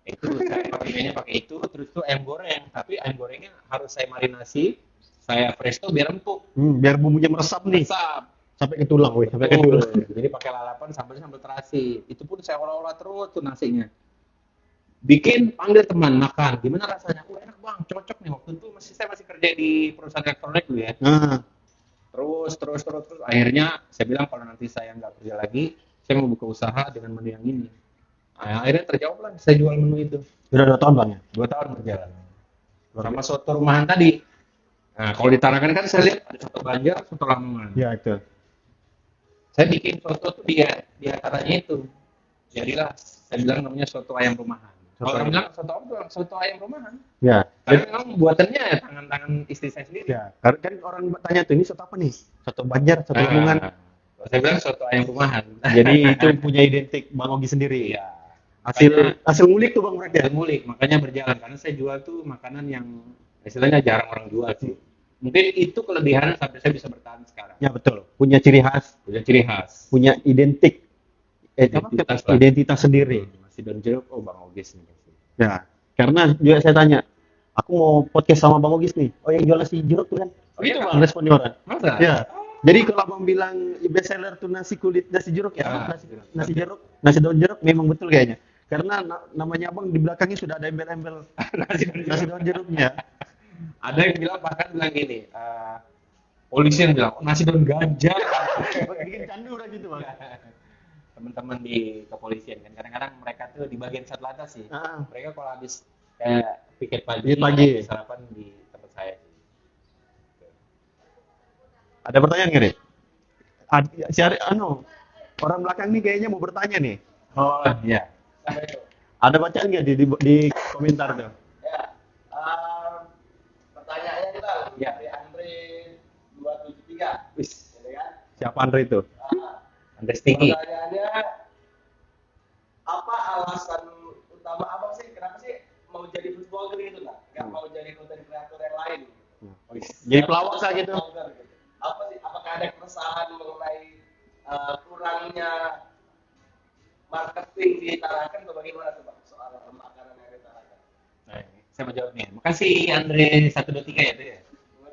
Itu saya kondimennya pakai itu, terus tuh ayam goreng, tapi ayam gorengnya harus saya marinasi, saya presto biar empuk, Biar bumbunya meresap nih resap. sampai ke tulang, weh, sampai ke tulang. Jadi pakai lalapan, sambalnya sambal terasi. Itu pun saya olah-olah terus tuh nasinya. Bikin, panggil teman makan. Gimana rasanya? Enak bang, cocok nih. Waktu itu saya masih kerja di perusahaan elektronik dulu ya. Nah, Terus. Akhirnya saya bilang kalau nanti saya nggak kerja lagi, saya mau buka usaha dengan menu yang ini. Nah, akhirnya terjawab lah, saya jual menu itu. udah 2 tahun bang ya. 2 tahun berjalan. Sama soto rumahan tadi. Nah, kalau di Tarakan kan saya lihat ada soto Banjar, soto Lamongan. Ya itu. Saya bikin soto tuh di antaranya itu. Jadilah saya bilang namanya soto ayam rumahan. Soto Kalau orang ayam. bilang soto apa? Bilang soto ayam rumahan. Ya. Karena memang buatannya ya tangan-tangan istri saya sendiri. Ya, karena kan orang tanya tuh ini soto apa nih? Soto Banjar, soto Lamongan. Kalau saya bilang soto ayam rumahan. Jadi itu punya identik Bang Ogi sendiri. Iya. Hasil ngulik tuh Bang berarti ya? Dan ngulik, makanya berjalan karena saya jual tuh makanan yang istilahnya jarang orang jual sih. Mungkin itu kelebihan sampai saya bisa bertahan sekarang. Ya betul. Punya ciri khas, Punya ciri khas. punya Identitas lah. identitas sendiri. Masih daun jeruk, oh Bang Ogis nih. Ya, karena juga saya tanya, aku mau podcast sama Bang Ogis nih. Oh yang jual nasi jeruk tuh kan? Oh, iya, Itu Kak? Bang responnya orang. Masa? Ya. Jadi kalau Abang bilang best seller tuh nasi kulit nasi jeruk ya, Ah, nasi jeruk, nasi daun jeruk memang betul kayaknya. Karena namanya Abang di belakangnya sudah ada embel-embel nasi daun jeruknya. Ada yang bilang bahkan bilang gini, polisi yang bilang, oh, nasi daun ganja. Bikin candu udah gitu Bang. Teman-teman di kepolisian kan kadang-kadang mereka tuh di bagian satlantas sih. Ah. Mereka kalau habis kayak piket pagi, Piket pagi. sarapan di tempat saya. Ada pertanyaan nggak nih? Orang belakang nih kayaknya mau bertanya nih. Oh iya. Apa itu? Ada bacaan nggak di komentar tuh? Ya, pertanyaannya kita Ya. dari Andre 273, Wis, ya kan? Siapa Andre itu? Andes tinggi. Pertanyaannya, apa alasan utama abang sih kenapa sih mau jadi food blogger gitu lah? Nggak mau jadi content creator yang lain? Jadi pelawak saya gitu. Blogger gitu. Apa sih? Apakah ada keresahan mengenai kurangnya marketing di Tarakan atau bagaimana tuh bang soal makanan yang di Tarakan? Nah, saya mau jawab nih. Makasih Andre 123 ya tuh ya.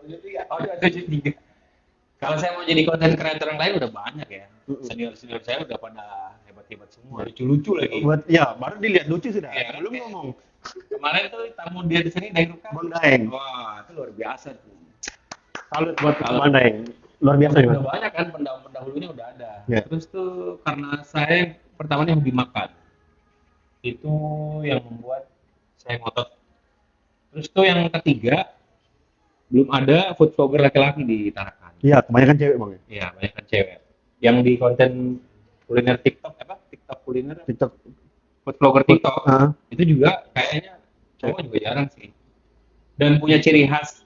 273. Oh, 273. Kalau saya mau jadi konten kreator yang lain udah banyak ya. Senior-senior saya udah pada hebat-hebat semua. Lucu-lucu lagi. Buat ya baru dilihat lucu sudah. Ya, Belum oke. ngomong. Kemarin tuh tamu dia di sini Daeng Ruka. Bang Daeng. Wah, itu luar biasa tuh. Salut buat Salut. Bang Daeng. Luar biasa nih Udah Bang. banyak kan pendahulunya udah ada. Ya. Terus tuh karena saya pertamanya hobi makan. Itu yang membuat saya ngotot. Terus tuh yang ketiga belum ada food vlogger laki-laki di Tarakan. Iya, kebanyakan cewek Bang. Iya, banyak kan cewek. Yang di konten kuliner TikTok apa? TikTok kuliner, TikTok. food vlogger TikTok. Ah. Itu juga kayaknya cowok juga jarang sih. Dan punya ciri khas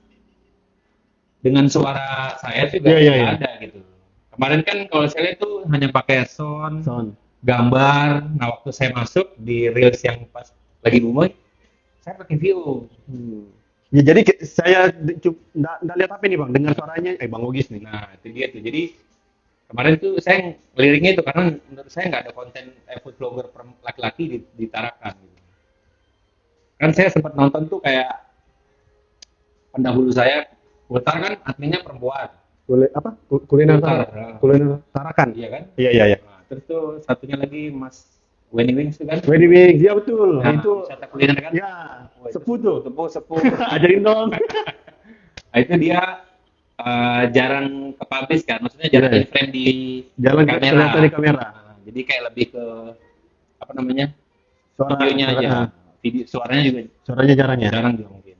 dengan suara saya juga Iya, iya, nggak iya. ada gitu. Kemarin kan kalau saya lihat tuh hanya pakai sound, Son. gambar. Nah waktu saya masuk di reels yang pas lagi booming, saya pakai view. Ya jadi saya nggak lihat apa nih Bang, dengar suaranya Bang Ogis nih. Nah itu dia tuh. Jadi kemarin tuh saya ngeliriknya itu karena menurut saya nggak ada konten food blogger laki-laki di Tarakan. Gitu. Kan saya sempat nonton tuh kayak pendahulu saya, Ultar kan adminnya perempuan. Kuliner Ultar. kuliner Tarakan. Iya kan? Iya iya iya. Nah, terus tuh satunya lagi Mas Wenny Wings tuh kan? Wedding Wings, ya betul. Nah, itu wisata kuliner kan? ya Wah, itu sepuh tuh. sepuh. Ajarin dong. Nah, itu dia jarang ke-publish kan, maksudnya jarang Iya. di frame di Jalan kamera. kelihatan di kamera. Nah, jadi kayak lebih ke apa namanya? Suara Videonya aja. ah, Video suaranya juga suaranya jarang ya. jarang juga mungkin.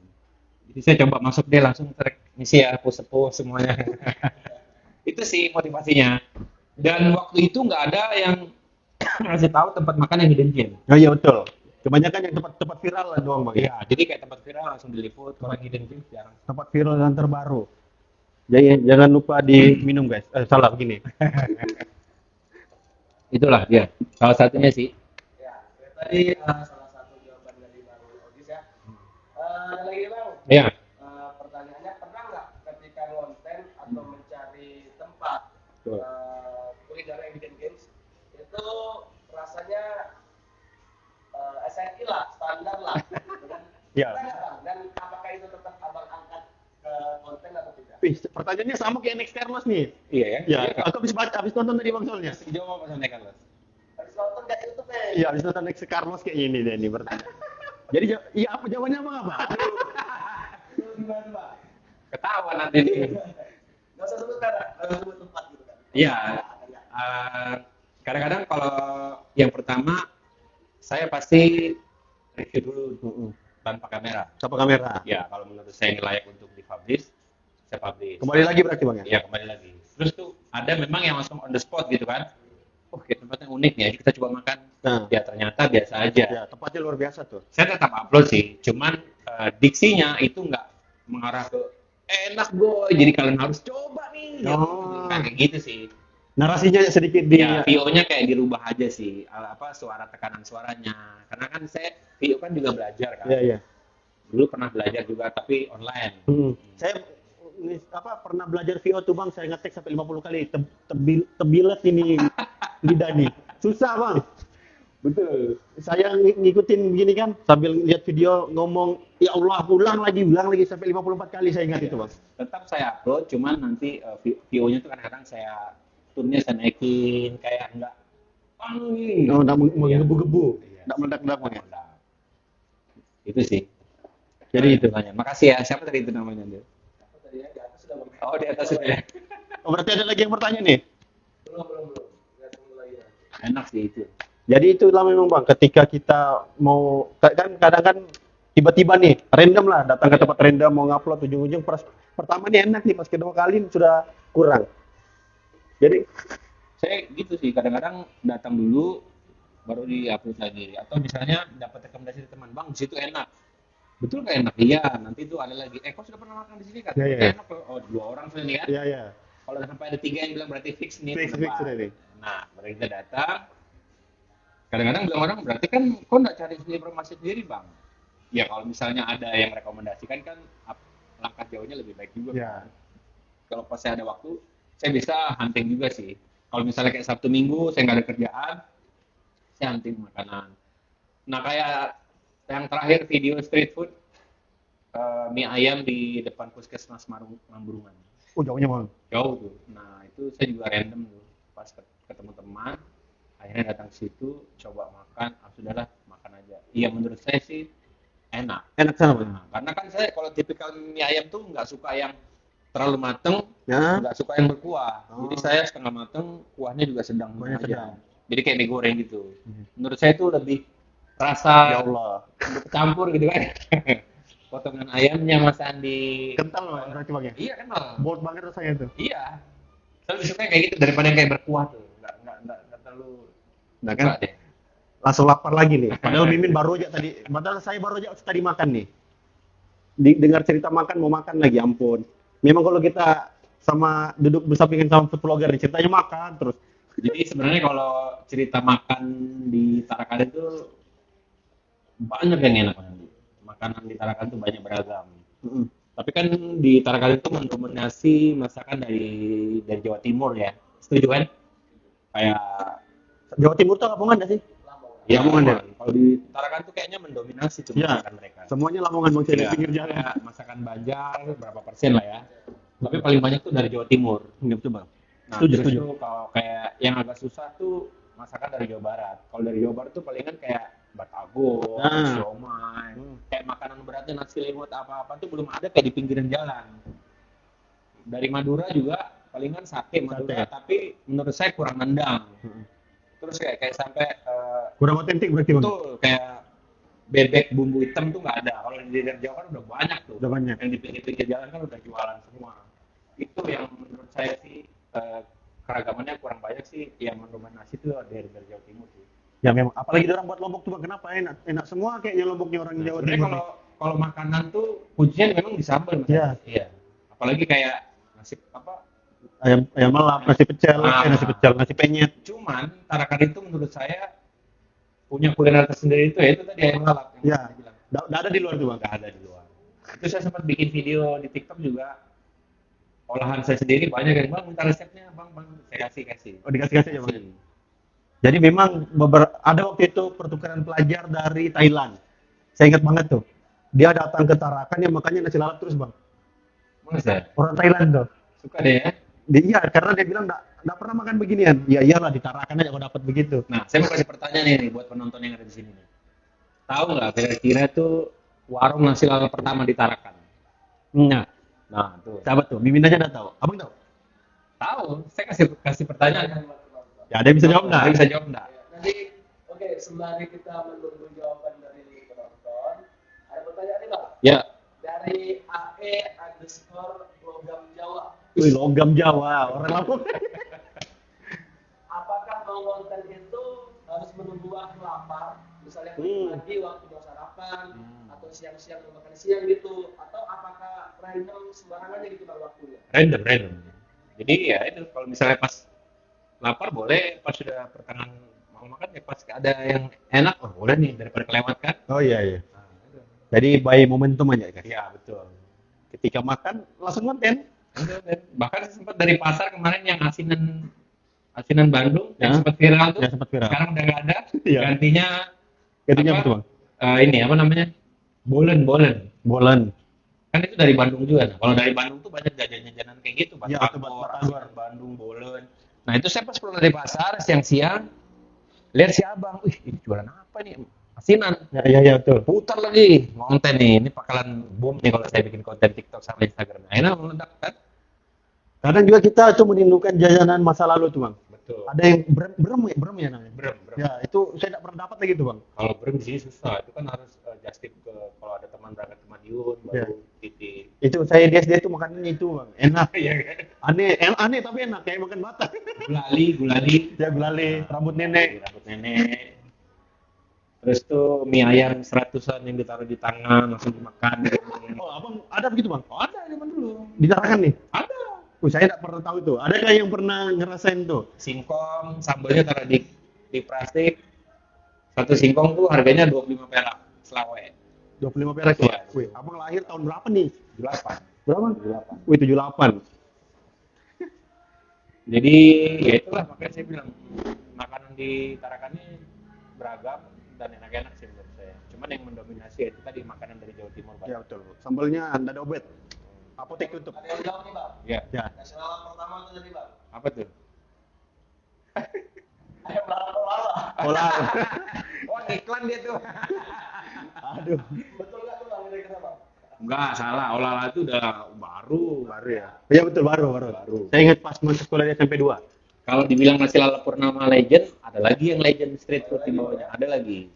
Jadi saya coba masuk deh langsung trek misi ya sepuh semuanya. Itu sih motivasinya. Dan waktu itu nggak ada yang ngasih tahu tempat makan yang hidden gem. Oh iya betul. Kebanyakan yang tempat viral lah doang Bang. Iya, jadi kayak tempat viral langsung diliput, kalau hidden gem jarang. Tempat viral dan terbaru. Jadi jangan lupa diminum guys. Salah begini. Itulah dia. Salah satunya sih. Ya, tadi salah satu jawaban dari Bang Ogis ya. Ada lagi Bang, Iya. pertanyaannya pernah nggak ketika konten atau mencari tempat Betul. kuliner Asian Games itu rasanya SNI lah, standar lah, gitu kan? Iya. Pernah nggak, Bang? Dan apakah itu tetap abang angkat ke konten atau tidak? Wih, pertanyaannya sama kayak Next Carlos nih. Iya ya. Ya, aku habis nonton tadi Bang soalnya. Jawab apa sama Carlos? Habis nonton nggak YouTube ya? Iya, habis nonton Next Carlos kayak ini deh nih bertanya. Jadi iya apa jawabannya Bang apa? Gimana Bang? Ketawa nanti nih. Nggak usah sebut cara, nggak usah sebut tempat gitu kan? Iya. Kadang-kadang kalau yang pertama saya pasti review dulu tanpa kamera. Siapa kamera? Ya, kalau menurut saya ini layak untuk dipublish, saya publish. Kembali lagi berarti Bang ya? Iya, kembali lagi. Terus tuh ada memang yang langsung on the spot gitu kan. Oh, kayak tempatnya unik nih, kita coba makan. Nah. Ya ternyata biasa aja. Ya, tempatnya luar biasa tuh. Saya tetap upload sih, cuman diksinya itu nggak mengarah ke enak boy, jadi kalian harus coba nih. Oh. Nggak kayak gitu sih. Narasinya sedikit di Ya, VO-nya kayak dirubah aja sih, suara tekanan suaranya. Karena kan saya VO kan juga belajar kan. Iya, iya. Dulu pernah belajar juga tapi online. Saya pernah belajar VO tuh Bang, saya ngetek sampai 50 kali. Tebilet ini lidah nih. Susah Bang. Betul. Saya ngikutin begini kan sambil lihat video ngomong ya Allah ulang lagi sampai 54 kali saya ingat itu Bang. Tetap saya upload, cuman nanti VO-nya tuh kadang-kadang saya tune-nya saya naikin kayak enggak nih. Oh, enggak menggebu-gebu. Iya. Enggak meledak-ledak Bang ya. Itu sih. Jadi itu tanya. Makasih ya. Siapa tadi itu namanya dia? Apa tadi ya? Di atas sudah Bang. Oh, di atas sudah. Oh, berarti ada lagi yang bertanya nih. Belum. Nggak tunggu lagi. Enak sih itu. Jadi itulah memang Bang, ketika kita mau kan kadang kan tiba-tiba nih random lah datang ke tempat random mau ngupload ujung-ujung pertama nih enak nih pas kedua kali sudah kurang. Jadi Saya gitu sih, kadang-kadang datang dulu baru di-upload lagi, atau misalnya dapat rekomendasi dari teman, Bang, di situ enak. Betul nggak enak? Iya, nanti itu ada lagi. Kok sudah pernah makan di sini kan? Iya. Enak loh. Oh, 2 orang sudah nih kan? iya. Kalau sampai ada 3 yang bilang berarti fix nih. Fix tempat. sudah nih. Nah, baru kita datang. Kadang-kadang bilang orang berarti kan kok nggak cari informasi sendiri, Bang? Ya kalau misalnya ada yang rekomendasikan kan langkah jauhnya lebih baik juga. Iya. Kan? Kalau pas saya ada waktu, saya bisa hunting juga sih. Kalau misalnya kayak Sabtu Minggu saya nggak ada kerjaan, saya hunting makanan. Nah kayak yang terakhir video street food, mie ayam di depan puskesmas Mambrungan. Oh, jauhnya Bang. Jauh tuh. Nah itu saya juga random tuh, pas ketemu teman, akhirnya datang ke situ, coba makan, sudahlah makan aja. Iya menurut saya sih enak. Enak sana Bang. Nah, karena kan saya kalau tipikal mie ayam tuh nggak suka yang terlalu mateng, Ya. nggak suka yang berkuah. Oh. Jadi saya setengah mateng, kuahnya juga sedang Kuahnya aja. sedang. Jadi kayak mie goreng gitu. Hmm. Menurut saya itu lebih rasa Ya Allah. campur gitu kan. Potongan ayamnya Mas Andi. Kental Bang berarti Bang ya. Iya kenal. Bold banget rasanya tuh. Iya. Saya lebih suka kayak gitu daripada yang kayak berkuah tuh. Nggak terlalu. Nah Suka kan deh. langsung lapar lagi nih. Padahal Mimin baru aja tadi. Padahal saya baru aja tadi makan nih. Dengar cerita makan mau makan lagi ampun. Memang kalau kita sama duduk bersampingan sama food vlogger nih ceritanya makan terus. Jadi sebenarnya kalau cerita makan di Tarakan itu banyak yang enak Andi. Makanan di Tarakan itu banyak beragam. Tapi kan di Tarakan itu mendominasi masakan dari Jawa Timur ya. Setuju kan? Kayak Jawa Timur tuh Lamongan nggak sih? ya Lamongan ya? Kalau di Tarakan tuh kayaknya mendominasi tuh Ya. masakan mereka. Semuanya Lamongan Bang saya Iya, lihat pinggir jalan. kayak masakan Banjar berapa persen lah ya. Tapi paling banyak tuh dari Jawa Timur. Enggak betul Bang. Nah, Setuju, terus setuju. tuh kalau kayak yang agak susah tuh masakan dari Jawa Barat. Kalau dari Jawa Barat tuh palingan kayak batagor, Nah. siomay, kayak makanan beratnya nasi liwet apa-apa tuh belum ada kayak di pinggiran jalan. Dari Madura juga palingan sate Madura, Sate. tapi menurut saya kurang nendang. Terus kayak sampai Kurang otentik berarti Bang. tuh kayak bebek bumbu hitam tuh nggak ada. Kalau di daerah Jawa kan udah banyak tuh. Udah banyak. Yang di pinggir-pinggir jalan kan udah jualan semua. Itu yang menurut saya sih keragamannya kurang banyak sih. Yang mendominasi tuh dari Jawa Timur sih. Ya memang apalagi orang buat Lombok tuh Bang. Kenapa enak semua kayaknya Lomboknya orang Jawa Sebenarnya Timur. kalau makanan tuh kuncinya memang di sambal. Mas. Iya. Iya. Apalagi kayak nasi apa? Ayam melap, nasi pecel, nasi penyet. Cuman Tarakan itu menurut saya punya kuliner tersendiri itu ya itu tadi ayam lalap. Yang Iya. saya bilang. Nggak ada di luar tuh Bang. Nggak ada di luar. Itu saya sempat bikin video di TikTok juga. Olahan saya sendiri banyak yang bang minta resepnya bang saya kasih. Oh dikasih-kasih aja Bang. Jadi memang ada waktu itu pertukaran pelajar dari Thailand. Saya ingat banget tuh. Dia datang ke Tarakan ya makanya nasi lalap terus Bang. Masa? Orang Thailand tuh. Suka deh ya. Iya, karena dia bilang nggak pernah makan beginian. Ya iyalah di Tarakan aja kau dapat begitu. Nah, saya mau kasih pertanyaan nih buat penonton yang ada di sini nih. Tahu nggak kira-kira tuh warung nasi lalap pertama di Tarakan? Nah, tuh. Sahabat tuh, Mimin aja udah tahu. Abang tahu? Tahu. Saya kasih pertanyaan. Ya ada yang bisa jawab nggak? Ada yang bisa jawab nggak? Nanti, oke, sembari kita menunggu jawaban dari penonton, ada pertanyaan nih Bang. Ya. Dari AE_logam Jawa. Wih, logam Jawa, orang Lampung. pagi waktu mau sarapan atau siang-siang mau makan siang gitu, atau apakah random sembarangan aja gitu bang waktunya? Random. Jadi ya itu kalau misalnya pas lapar boleh, pas sudah pertengahan mau makan ya pas ada yang enak, oh boleh nih daripada kelewat kan. Oh iya. Nah, itu. Jadi by momentum aja kan. Iya betul. Ketika makan langsung konten. Betul, dan bahkan sempat dari pasar kemarin yang asinan Bandung yang Ya. sempat viral tuh, Yang sempat viral. sekarang udah nggak ada. Iya. Gantinya Gantinya apa? apa tuh bang? Ini apa namanya? Bolen. Bolen. Kan itu dari Bandung juga. Nah, kalau dari Bandung tuh banyak jajanan kayak gitu, Iya, batagor, batagor. asinan Bandung, bolen. Nah itu saya pas pulang dari pasar siang-siang lihat si abang, wih ini jualan apa nih? Asinan. Ya betul. Putar lagi konten nih, ini bakalan boom nih kalau saya bikin konten TikTok sama Instagram. Nah, enak meledak kan? Kadang juga kita tuh merindukan jajanan masa lalu tuh bang. Betul. Ada yang brem ya namanya. Brem. Ya itu saya tidak pernah dapat lagi tuh bang. Kalau brem di sini susah, itu kan harus just tip ke kalau ada teman berangkat ke Madiun baru titip. Itu saya di SD itu makanannya itu bang. Enak. Iya kan? Aneh tapi enak kayak makan batak. Gulali, Ya gulali, rambut nenek. rambut nenek. Terus tuh mie ayam 100-an yang ditaruh di tangan langsung dimakan. Oh abang ada begitu bang? Oh, ada zaman dulu. Ditarakan nih. Ada. Saya tidak pernah tahu tuh. Adakah yang pernah ngerasain tuh? Singkong, sambalnya taruh di plastik. Satu singkong tuh harganya 25 perak selawe. 25 perak ya? Iya. Wih, abang lahir tahun berapa nih? 8. Berapa? 8. Wih, 78. Jadi ya itulah makanya saya bilang makanan di Tarakan ini beragam dan enak-enak sih menurut saya. Cuman yang mendominasi itu tadi makanan dari Jawa Timur Ya banyak. betul. Sambalnya ada obet. Apotek tutup. Ada yang jawab nih bang. Ya. Ya. Nasional pertama itu tadi bang. Apa tuh? Ayam lala. Olah. Oh iklan dia tuh. Aduh. Betul nggak tuh bang dari kenapa? Enggak salah. Olala itu udah baru. Baru ya. Iya betul baru. Saya ingat pas masuk sekolah di SMP 2. Kalau dibilang nasi lala Purnama legend, ada lagi yang legend street food di bawahnya. Ada lagi.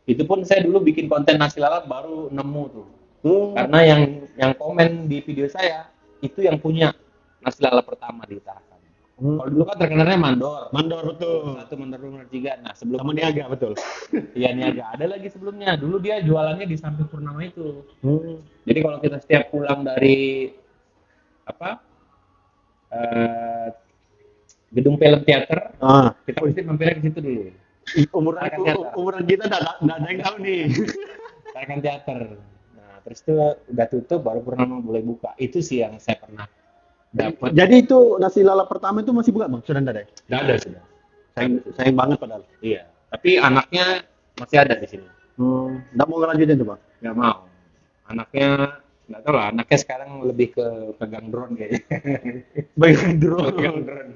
Itu pun saya dulu bikin konten nasi lala baru nemu tuh. Karena yang komen di video saya itu yang punya nasi lala pertama di Tarakan. Kalau dulu kan terkenalnya Mandor. Mandor betul. Satu Mandor nomor 3. Nah, sebelum Sama Niaga betul. Iya Niaga ada lagi sebelumnya. Dulu dia jualannya di samping Purnama itu. Jadi kalau kita setiap pulang dari apa? Gedung film teater, kita pasti mampirnya ke situ dulu. Umuran kita nggak ada yang tahu nih. Tarakan teater. Nah, terus itu udah tutup baru Purnama boleh buka. Itu sih yang saya pernah dapat. Jadi itu nasi lala pertama itu masih buka bang? Sudah nggak ada? Nggak ada sudah. Sayang banget padahal. Iya. Tapi anaknya masih ada di sini. Nggak mau ngelanjutin tuh bang? Nggak mau. Anaknya nggak tahu lah. Anaknya sekarang lebih ke pegang drone kayaknya. Pegang drone. Pegang drone.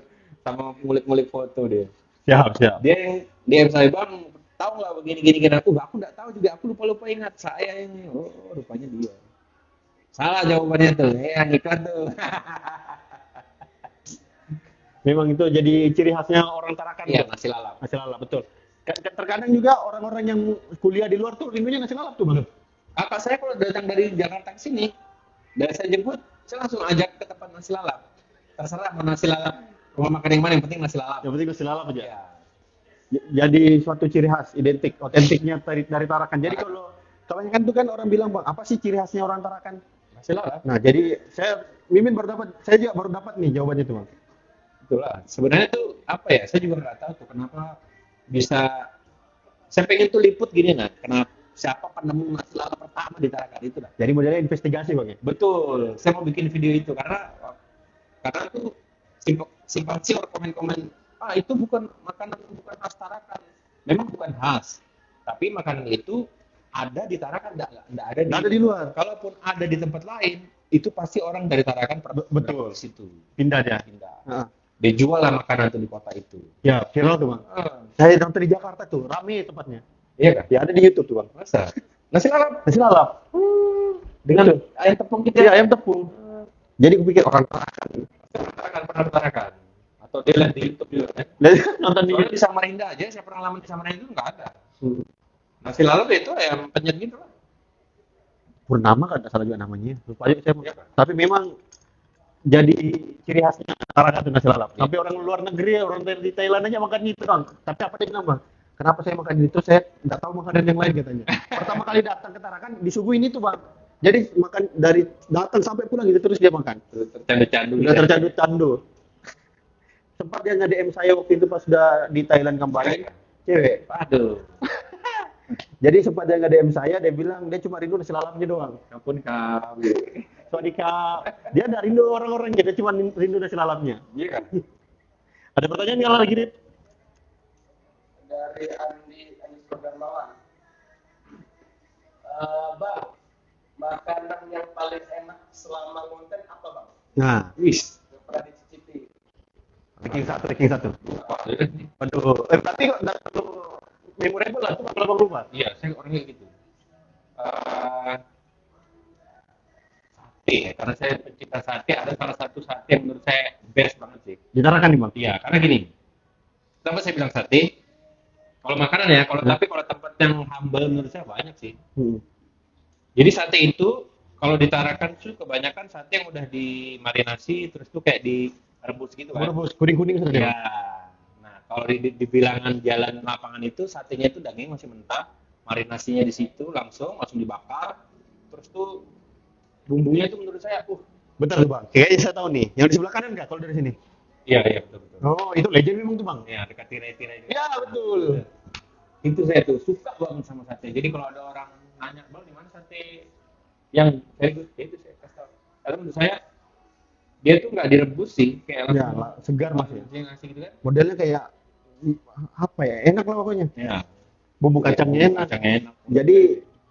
Sama ngulik-ngulik foto dia. Siap. Dia yang DM saya bang, tahu nggak begini. Aku nggak tahu juga. Aku lupa ingat saya ini. Oh rupanya dia. Salah jawabannya tuh. Yang iklan tuh. Memang itu jadi ciri khasnya orang Tarakan. Iya tuh. nasi lalap. Nasi lalap betul. Terkadang juga orang-orang yang kuliah di luar tuh rindunya nasi lalap tuh bang. Kakak saya kalau datang dari Jakarta ke sini, dan saya jemput, saya langsung ajak ke tempat nasi lalap. Terserah mau nasi lalap, rumah makan yang mana, yang penting nasi lalap. Yang penting nasi lalap aja. Iya. Jadi suatu ciri khas, identik, otentiknya dari Tarakan. Jadi kalau kebanyakan tuh kan orang bilang bang, apa sih ciri khasnya orang Tarakan? Nasi lalap. Nah jadi Mimin saya juga baru dapat nih jawabannya tuh bang. Itulah. Sebenarnya tuh apa ya? Saya juga nggak tahu tuh kenapa bisa. Saya pengen tuh liput gini nah. Kenapa? Siapa penemu nasi lalap pertama di Tarakan itu dah. Jadi modelnya investigasi bang ya. Betul. Saya mau bikin video itu karena tuh simpang siur komen-komen. Itu bukan makanan, bukan khas Tarakan. Memang bukan khas. Tapi makanan itu ada di Tarakan, nggak ada di luar. Kalaupun ada di tempat lain, itu pasti orang dari Tarakan Betul. ke situ. Pindah dia. Pindah. Dia jual lah makanan tuh di kota itu. Ya viral tuh bang. Saya nonton di Jakarta tuh, rame tempatnya. Iya kan? Ya ada di YouTube tuh bang. Masa? Nasi lalap Nasi lalap. dengan ayam tepung gitu. Iya ayam tepung. Jadi gue pikir orang Tarakan. Tarakan pernah Tarakan. Atau dia lihat di YouTube juga kan? Nonton di Soalnya di Samarinda aja, saya pernah lama di Samarinda itu nggak ada. Nasi lalap itu ayam penyet gitu lah. Purnama kan nggak salah juga namanya. Lupa aja saya. Iya kan? Tapi memang jadi ciri khasnya Tarakan tuh nasi lalap. Iya. Sampai orang luar negeri, orang dari Thailand aja makan itu bang. Tapi apa dia bilang bang? kenapa saya makan itu, saya nggak tahu makanan yang lain katanya. Pertama kali datang ke Tarakan disuguhin itu bang, jadi makan dari datang sampai pulang gitu terus dia makan. Tercandu-candu Udah tercandu-candu. Sempat dia nge-DM saya waktu itu pas sudah di Thailand kembali, cewek. Aduh. Jadi sempat dia nge-DM saya, dia bilang dia cuma rindu nasi lalamnya doang. Ampun kami. Soalnya Kak, dia ada rindu orang-orangnya, dia cuma rindu nasi lalamnya. Iya kan? Ada pertanyaan nggak lagi, Dit? Dari Andi Darmawan. Bang, makanan yang paling enak selama konten apa bang? Nah, Wis. Yang pernah dicicipi. ranking satu. Waduh, berarti kok nggak terlalu memorable lah, cuma kalau lupa. Iya, saya orangnya gitu. Sate, karena saya pencinta sate, ada salah satu sate yang menurut saya best banget sih. Ditarakan nih bang. Iya, karena gini. Kenapa saya bilang sate? Kalau makanan ya, tapi kalau tempat yang humble menurut saya banyak sih. Jadi sate itu kalau ditarakan tuh kebanyakan sate yang udah dimarinasi terus tuh kayak direbus gitu kan. Rebus kuning-kuning sudah. Ya. Nah, kalau di bilangan jalan lapangan itu satenya itu daging masih mentah, marinasinya di situ langsung dibakar. Terus tuh bumbunya itu menurut saya Betul tuh bang. Kayaknya saya tahu nih. Yang di sebelah kanan nggak kalau dari sini? iya betul. Oh, itu legend memang tuh bang. Ya, dekat tirai-tirai juga. Ya betul. Itu saya tuh suka banget sama sate. Jadi kalau ada orang nanya, "Bang, di mana sate yang very good?" Ya itu saya kasih tahu. Karena menurut saya dia tuh nggak direbus sih, kayak Ya, segar mas ya. yang ngasih gitu kan. Modelnya kayak apa ya? Enak lah pokoknya. Ya. Bumbu kacangnya enak. Kacangnya enak. Jadi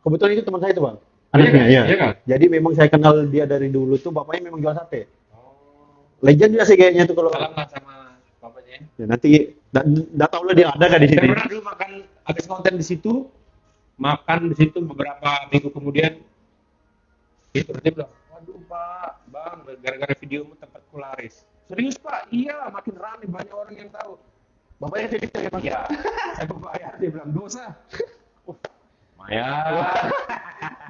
kebetulan itu teman saya tuh bang. Anaknya ya. Iya kan? Jadi memang saya kenal dia dari dulu tuh bapaknya memang jual sate. Oh. Legend juga sih kayaknya tuh kalau. Salam lah sama bapaknya. Ya, nanti nggak tahu lah dia ada nggak di Saya sini. pernah dulu makan habis konten di situ, makan di situ beberapa minggu kemudian, itu dia bilang, "Waduh Pak, Bang, gara-gara videomu tempatku laris." Serius Pak? Iya, makin ramai banyak orang yang tahu. Bapaknya jadi ya bang. Iya, saya bayar. Dia bilang dosa. Lumayan.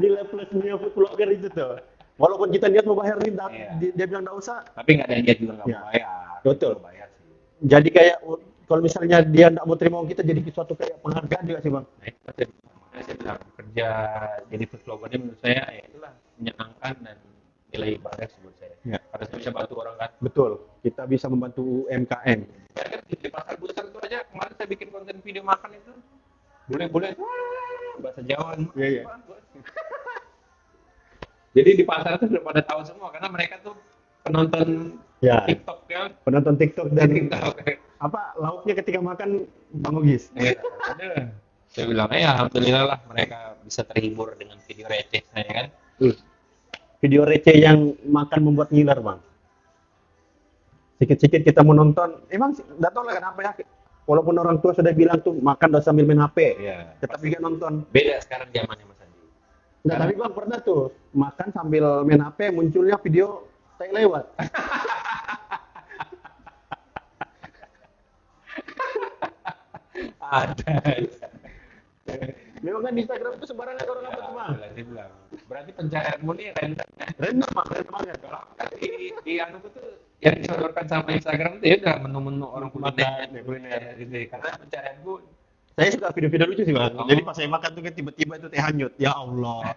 Nilai plusnya food vlogger itu tuh. Walaupun kita niat mau bayar nih, Iya. dia bilang nggak usah. Tapi nggak ada niat juga nggak Iya. mau bayar. Betul. Mau bayar sih. Jadi kayak kalau misalnya dia nggak mau terima uang kita, jadi suatu kayak penghargaan juga sih bang. Nah, itu aja. Makanya saya bilang kerja jadi food vloggernya menurut saya ya itulah menyenangkan dan nilai ibadah sih menurut saya. Ya. Karena saya bisa bantu orang kan. Betul. Kita bisa membantu UMKM. Ya kan di pasar Busan itu aja kemarin saya bikin konten video makan itu bule-bule bahasa Jawa. Iya, iya. Jadi di pasar itu sudah pada tahu semua karena mereka tuh penonton Ya. TikTok ya. Penonton TikTok dan TikTok. apa lauknya ketika makan Bang Ogis. Ya, ada. Saya bilang ya alhamdulillah lah mereka bisa terhibur dengan video receh saya kan. Video receh yang makan membuat ngiler bang. Sikit-sikit kita menonton, emang nggak tahu lah kenapa ya. Walaupun orang tua sudah bilang tuh makan udah sambil main HP, Iya. tetap juga nonton. Beda sekarang zamannya Mas Andi. Nggak, tapi bang pernah tuh makan sambil main HP munculnya video saya lewat. Ada. Memang kan di Instagram itu sembarangan orang apa tuh bang. Berarti pencarianmu nih random. Random bang, random banget. Kalau di anu tuh yang disodorkan sama Instagram itu ya udah menu-menu orang kuliner, gitu ya. Karena pencarianku Saya suka video-video lucu sih bang. Oh. Jadi pas saya makan tuh kan tiba-tiba itu teh hanyut. Ya Allah.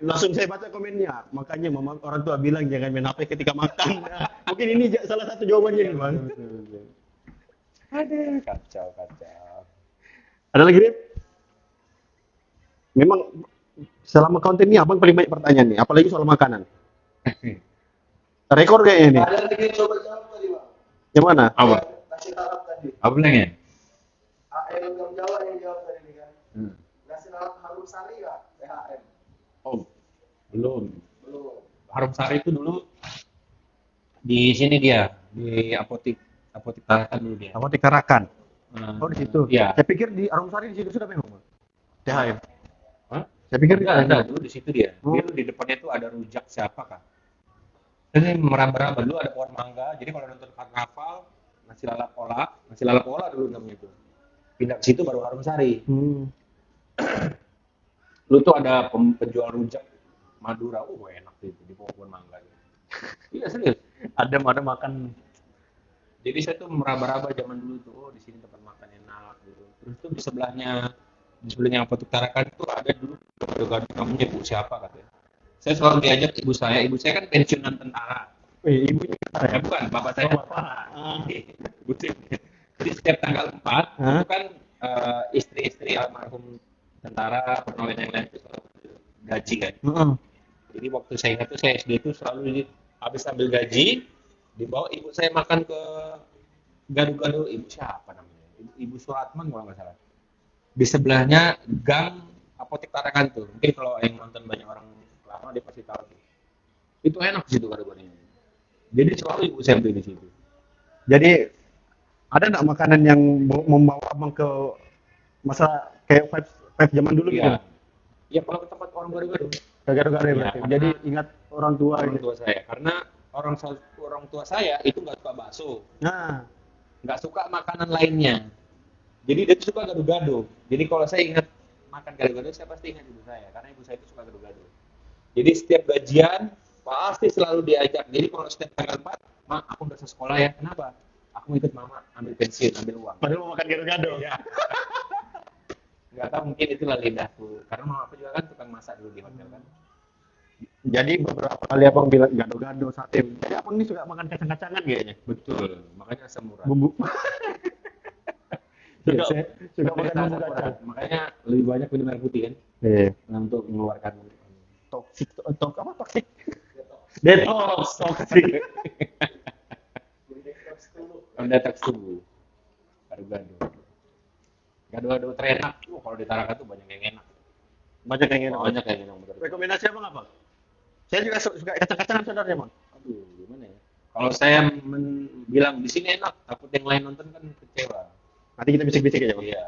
Langsung saya baca komennya. Makanya mama orang tua bilang jangan main HP ketika makan. Nah, mungkin ini salah satu jawabannya nih bang. Aduh, kacau. Ada lagi Rip? Memang selama konten ini abang paling banyak pertanyaan nih. Apalagi soal makanan. Rekor kayaknya nih. Ada lagi yang coba jawab tadi bang. Yang mana? Apa? Nasi lalap tadi. Apa bilang ya? AL Gam Jawa yang jawab tadi nih kan. Hmm. Nasi lalap Harum Sari nggak? THM. Oh, belum. Belum. Harum Sari itu dulu di sini dia di apotik Tarakan dulu dia. Apotek Tarakan. Oh di situ. Iya. Saya pikir di Arumsari di situ sudah memang. Bang. THM. Hah? Saya pikir Enggak, dulu di situ dia. Oh. Dia tuh di depannya tuh ada rujak siapa kah? Ini meraba-raba dulu ada pohon mangga. Jadi kalau nonton karnaval nasi lalap ola dulu namanya itu. Pindah ke situ baru Harum Sari. Lu tuh ada penjual rujak Madura. Enak tuh itu di pohon mangga. Iya serius. ada makan. Jadi saya tuh meraba-raba zaman dulu tuh, di sini tempat makan enak gitu. Terus tuh di sebelahnya Apotek Tarakan itu ada dulu gado-gado namanya ibu siapa katanya. Saya selalu diajak ibu saya kan pensiunan tentara. Ibunya Ya bukan, bapak saya. bapak. Ibu saya. Jadi setiap tanggal 4 Hah? itu kan istri-istri almarhum tentara purnawirawan yang lain itu selalu gaji kan. Heeh. Jadi waktu saya ingat tuh saya SD itu selalu habis ambil gaji dibawa ibu saya makan ke gado-gado ibu siapa namanya? Ibu Suratman kalau nggak salah. Di sebelahnya gang Apotek Tarakan tuh. Mungkin kalau yang nonton banyak orang lama dia pasti tahu tuh. Itu enak sih tuh gado-gadonya. Jadi selalu ibu saya beli di situ. Jadi ada nggak makanan yang membawa abang ke masa kayak vibes zaman dulu gitu? Iya. Ya kalau ke tempat orang gado-gado. Gara-gara Iya, berarti. karena Jadi ingat orang tua orang gitu. tua saya. Karena orang tua saya itu nggak suka bakso, Nah, nggak suka makanan lainnya. Jadi dia tuh suka gado-gado. Jadi kalau saya ingat makan gado-gado, saya pasti ingat ibu saya, karena ibu saya itu suka gado-gado. Jadi setiap gajian pasti selalu diajak. Jadi kalau setiap tanggal 4, "Ma, aku udah selesai sekolah ya." Kenapa? Aku mau ikut mama ambil pensiun, ambil uang. padahal mau makan gado-gado. Iya. Nggak tahu mungkin itulah lidahku. Karena mama aku juga kan tukang masak dulu di hotel kan. Jadi beberapa kali abang bilang gado-gado, sate. Jadi abang ini suka makan kacang-kacangan kayaknya. Betul, makanya asam urat. Bumbu. Iya, suka makan Ternyata bumbu asam kacang. urat. Makanya lebih banyak minum air putih kan, Iya. untuk mengeluarkan Toksik, apa toksik? Detox, toksik. detox tubuh. Gado-gado. Gado-gado terenak. Kalau di Tarakan tuh banyak yang enak. Banyak yang enak. Banyak yang enak betul. Rekomendasi abang apa? Saya juga suka kacang-kacangan sebenarnya, Bang. Aduh, gimana ya? Kalau saya bilang di sini enak, takut yang lain nonton kan kecewa. Nanti kita bisik-bisik aja, Bang. Iya.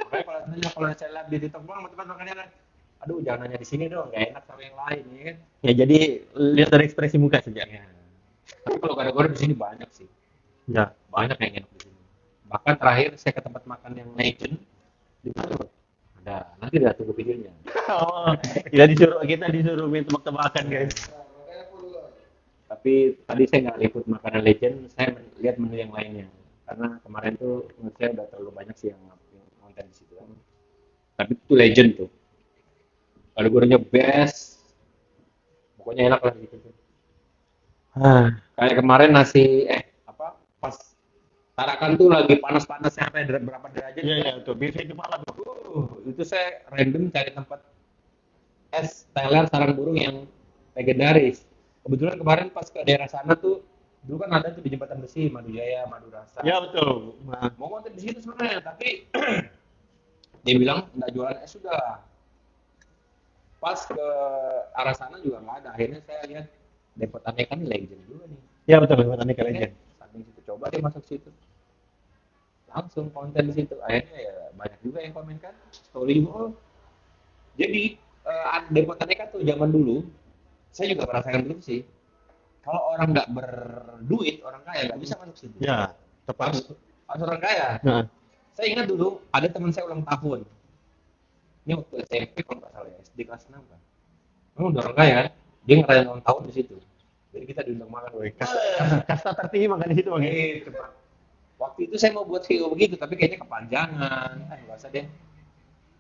Makanya kalau saya lihat di TikTok bang, teman-teman makannya, aduh jangan nanya di sini dong, nggak enak sama yang lain ya kan. Ya jadi lihat dari ekspresi muka saja. Ya. Tapi kalau gado-gado di sini banyak sih, Ya. banyak yang enak di sini. Bahkan terakhir saya ke tempat makan yang legend di mana? Ada, nanti dah tunggu videonya. Oh, kita disuruh main tebak-tebakan, guys. Nah, makanya pun lo. Tapi tadi saya nggak liput makanan legend, saya lihat menu yang lainnya. Karena kemarin tuh menurut saya udah terlalu banyak sih yang konten di situ. Tapi itu legend tuh. Gado-gadonya best. Pokoknya enak lah gitu. Kayak kemarin nasi pas Tarakan tuh lagi panas-panasnya sampai berapa derajat. Iya, iya, tuh. Biasanya kepala tuh. Itu saya random cari tempat es teler sarang burung yang legendaris. Kebetulan kemarin pas ke daerah sana tuh dulu kan ada tuh di Jembatan Besi, Madu Jaya, Madu Rasa. Ya, betul. Nah, Mau konten di situ sebenarnya, tapi dia bilang nggak jualan es sudah. Pas ke arah sana juga nggak ada. Akhirnya saya lihat Depot Aneka nih legend juga nih. ya betul, buat aneka legend. Samping situ coba deh masuk situ. Langsung konten di situ. Akhirnya ya banyak juga yang komen kan. Story juga. Jadi Depot Aneka tuh zaman dulu, saya juga merasakan begitu sih. Kalau orang nggak berduit, orang kaya nggak bisa masuk situ. Ya, tepat. Harus orang kaya. Nah, Saya ingat dulu ada teman saya ulang tahun. Ini waktu SMP kalau nggak salah ya, SD kelas 6 kan. Udah orang kaya kan, dia ngerayain ulang tahun di situ. Jadi kita diundang makan. kasta tertinggi makan di situ, Bang. Gitu, Pak. Waktu itu saya mau buat video begitu, tapi kayaknya kepanjangan. Nggak usah deh.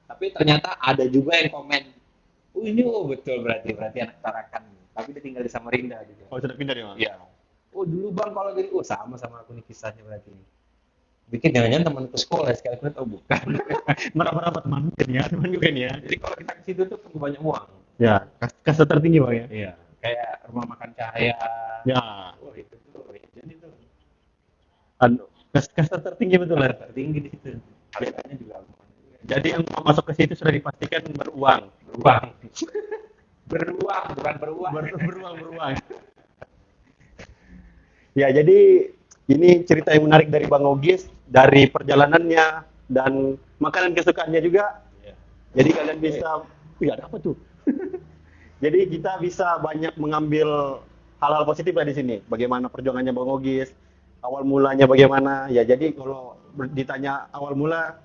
Tapi ternyata ada juga yang komen, ini betul berarti anak Tarakan. Tapi dia tinggal di Samarinda gitu. Oh, sudah pindah dia, Bang? Iya. Oh dulu bang kalau gini, sama aku nih kisahnya berarti. Bikin jangan-jangan teman ke sekolah sekali lihat, oh bukan. Meraba-raba teman juga nih ya. Jadi kalau kita ke situ tuh perlu banyak uang. Ya, kasta tertinggi, Bang ya. Iya. Kayak rumah makan cahaya. Ya, Oh itu tuh, jadi itu kasta tertinggi betul lah. tertinggi di situ. Harganya juga. Jadi yang mau masuk ke situ sudah dipastikan beruang. Beruang. Beruang, bukan beruang. Beruang. Ya, jadi ini cerita yang menarik dari Bang Ogis, dari perjalanannya dan makanan kesukaannya juga. Iya. Jadi kalian bisa, ada apa tuh? Jadi kita bisa banyak mengambil hal-hal positif lah di sini. Bagaimana perjuangannya Bang Ogis, awal mulanya bagaimana. Ya, jadi kalau ditanya awal mula,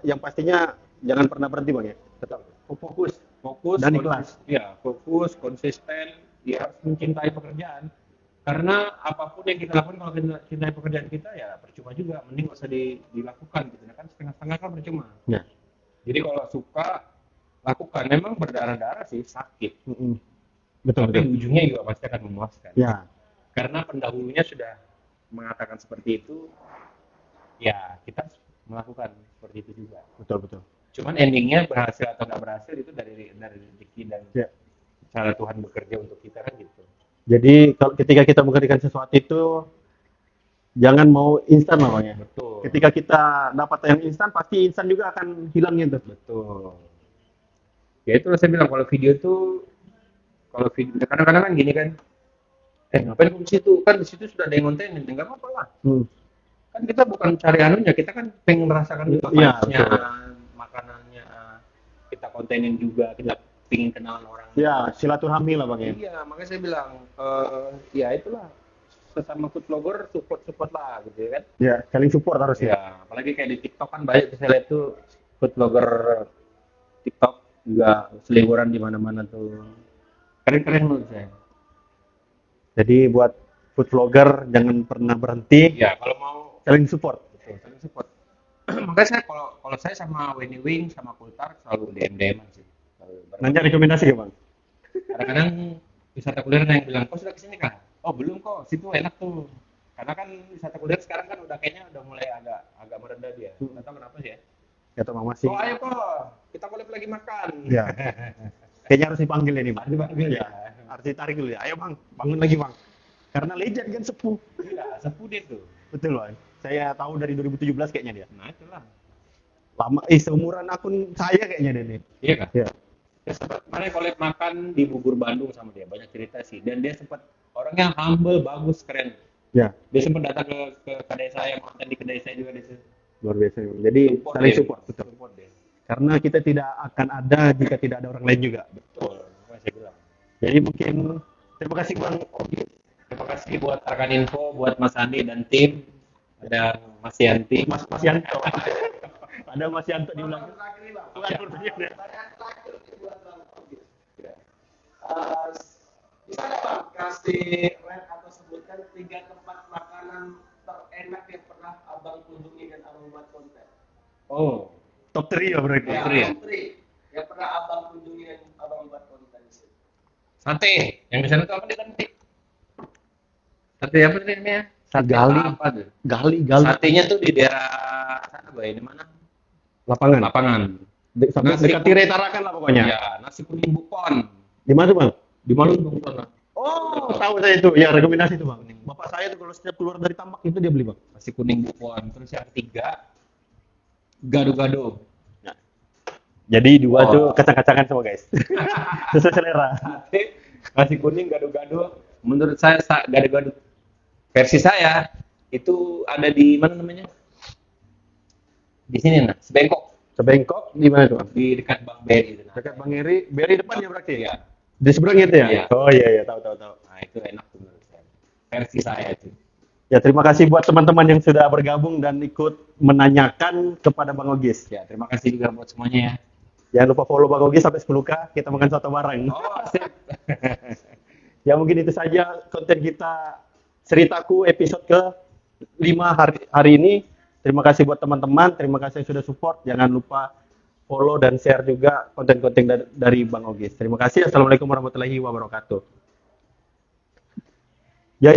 yang pastinya jangan pernah berhenti, Bang ya. Tetap fokus Fokus dan ikhlas. Iya, fokus, konsisten, dia harus mencintai pekerjaan. Karena apapun yang kita lakukan kalau kita cintai pekerjaan kita ya percuma juga, mending nggak usah dilakukan gitu. Nah, kan setengah-setengah kan percuma. Ya. Jadi kalau suka lakukan, memang berdarah-darah sih sakit. Betul, Tapi betul. ujungnya juga pasti akan memuaskan. Ya. Karena pendahulunya sudah mengatakan seperti itu, ya kita melakukan seperti itu juga. Betul, betul. Cuman endingnya berhasil atau nggak berhasil itu dari rezeki dan Ya. cara Tuhan bekerja untuk kita kan gitu. Jadi kalau ketika kita mengerjakan sesuatu itu jangan mau instan lah Bang ya. Betul. Ketika kita dapat yang instan pasti instan juga akan hilang gitu. Betul. Ya itu saya bilang kalau video kadang-kadang kan gini kan, ngapain kamu di situ? Kan di situ sudah ada yang ngontenin, nggak apa-apa lah. Kan kita bukan cari anunya, kita kan pengen merasakan juga Iya, vibes-nya, betul. makanannya, kita kontenin juga, kita pengen kenalan orang. Ya, silaturahmi lah Bang ya. Iya, makanya saya bilang, ya itulah sesama food vlogger support lah gitu ya kan. Ya, saling support harusnya. Ya, apalagi kayak di TikTok kan banyak saya lihat tuh food vlogger TikTok juga seliburan di mana-mana tuh. Keren-keren menurut saya. Jadi buat food vlogger jangan pernah berhenti, Ya, kalau mau saling support. betul, saling support. Makanya saya kalau saya sama Wenny Wing sama Kultar selalu DM sih. Nanti rekomendasi ya Bang. Kadang-kadang wisata kuliner ada yang bilang, kok sudah kesini kan? Oh belum kok, situ enak tuh. Karena kan wisata kuliner sekarang kan udah kayaknya udah mulai agak meredah dia. Nggak tahu kenapa sih ya. Kata Bang masih. Oh ayo kok, kita boleh lagi makan. Ya. Kayaknya harus dipanggil ini Bang. Harus dipanggil, ya. Harus ditarik dulu ya. Ayo Bang, bangun lagi Bang. Karena legend kan sepuh. Iya, sepuh dia tuh. Betul Bang. Saya tahu dari 2017 kayaknya dia. Nah itulah. Lama, seumuran akun saya kayaknya dia nih. Iya kan? Ya. Dia sempat kemarin collab makan di Bubur Bandung sama dia, banyak cerita sih. Dan dia sempat orangnya humble, bagus, keren. Ya, Dia sempat datang ke kedai saya, makan di kedai saya juga di situ. luar biasa. Jadi saling dia. support, betul. Support dia. Karena kita tidak akan ada jika tidak ada orang lain juga. Betul, makanya saya bilang. Jadi mungkin terima kasih Bang Ogi. Terima kasih buat rekan info, buat Mas Andi dan tim. Ada Mas Yanti. Mas Yanto. Ada Mas Yanto di belakang. Terakhir nih, Bang. Bukan bertanya. Pertanyaan terakhir nih buat Bang Ogis. Bisa nggak Bang kasih rate atau sebutkan 3 tempat makanan terenak yang pernah Abang kunjungi dan Abang buat konten? Oh, Top 3 ya berarti. Top three ya? Top 3 yang pernah Abang kunjungi dan Abang buat konten di sini. sate. Yang di sana tuh apa dia tadi? Sate apa tadi namanya? Sate Gali. apa tuh? Gali. Satenya tuh di daerah sana, Bay. Di mana? Lapangan. Lapangan. Sampai Nasi dekat kuning. Tirai Tarakan lah pokoknya. Ya, nasi kuning Bupon. Di mana tuh Bang? Di Malundung sana. Oh, tahu saya itu. Ya, rekomendasi itu Bang. Bapak saya tuh kalau setiap keluar dari tambak itu dia beli Bang. Nasi kuning Bupon. Terus yang ketiga, gado-gado. Jadi dua Oh. tuh kacang-kacangan semua guys. Sesuai selera. Sate, nasi kuning, gado-gado. Menurut saya gado-gado versi saya itu ada di mana namanya? Di sini nah, Sebengkok, Sebengkok di mana tuh Bang? di dekat Bang Beri itu. Nah. Dekat Bang Eri, Beri depan ya berarti. Iya. Di seberangnya itu ya? Iya. Oh iya tahu. Nah, itu enak tuh menurut saya. Versi saya itu. Ya terima kasih buat teman-teman yang sudah bergabung dan ikut menanyakan kepada Bang Ogis. Ya, terima kasih juga buat semuanya ya. Jangan lupa follow Bang Ogis sampai 10K, kita makan soto bareng. Oh, sip. Ya mungkin itu saja konten kita ceritaku episode ke 5 hari ini. Terima kasih buat teman-teman, terima kasih yang sudah support. Jangan lupa follow dan share juga konten-konten dari Bang Ogis. Terima kasih. Assalamualaikum warahmatullahi wabarakatuh. Ya.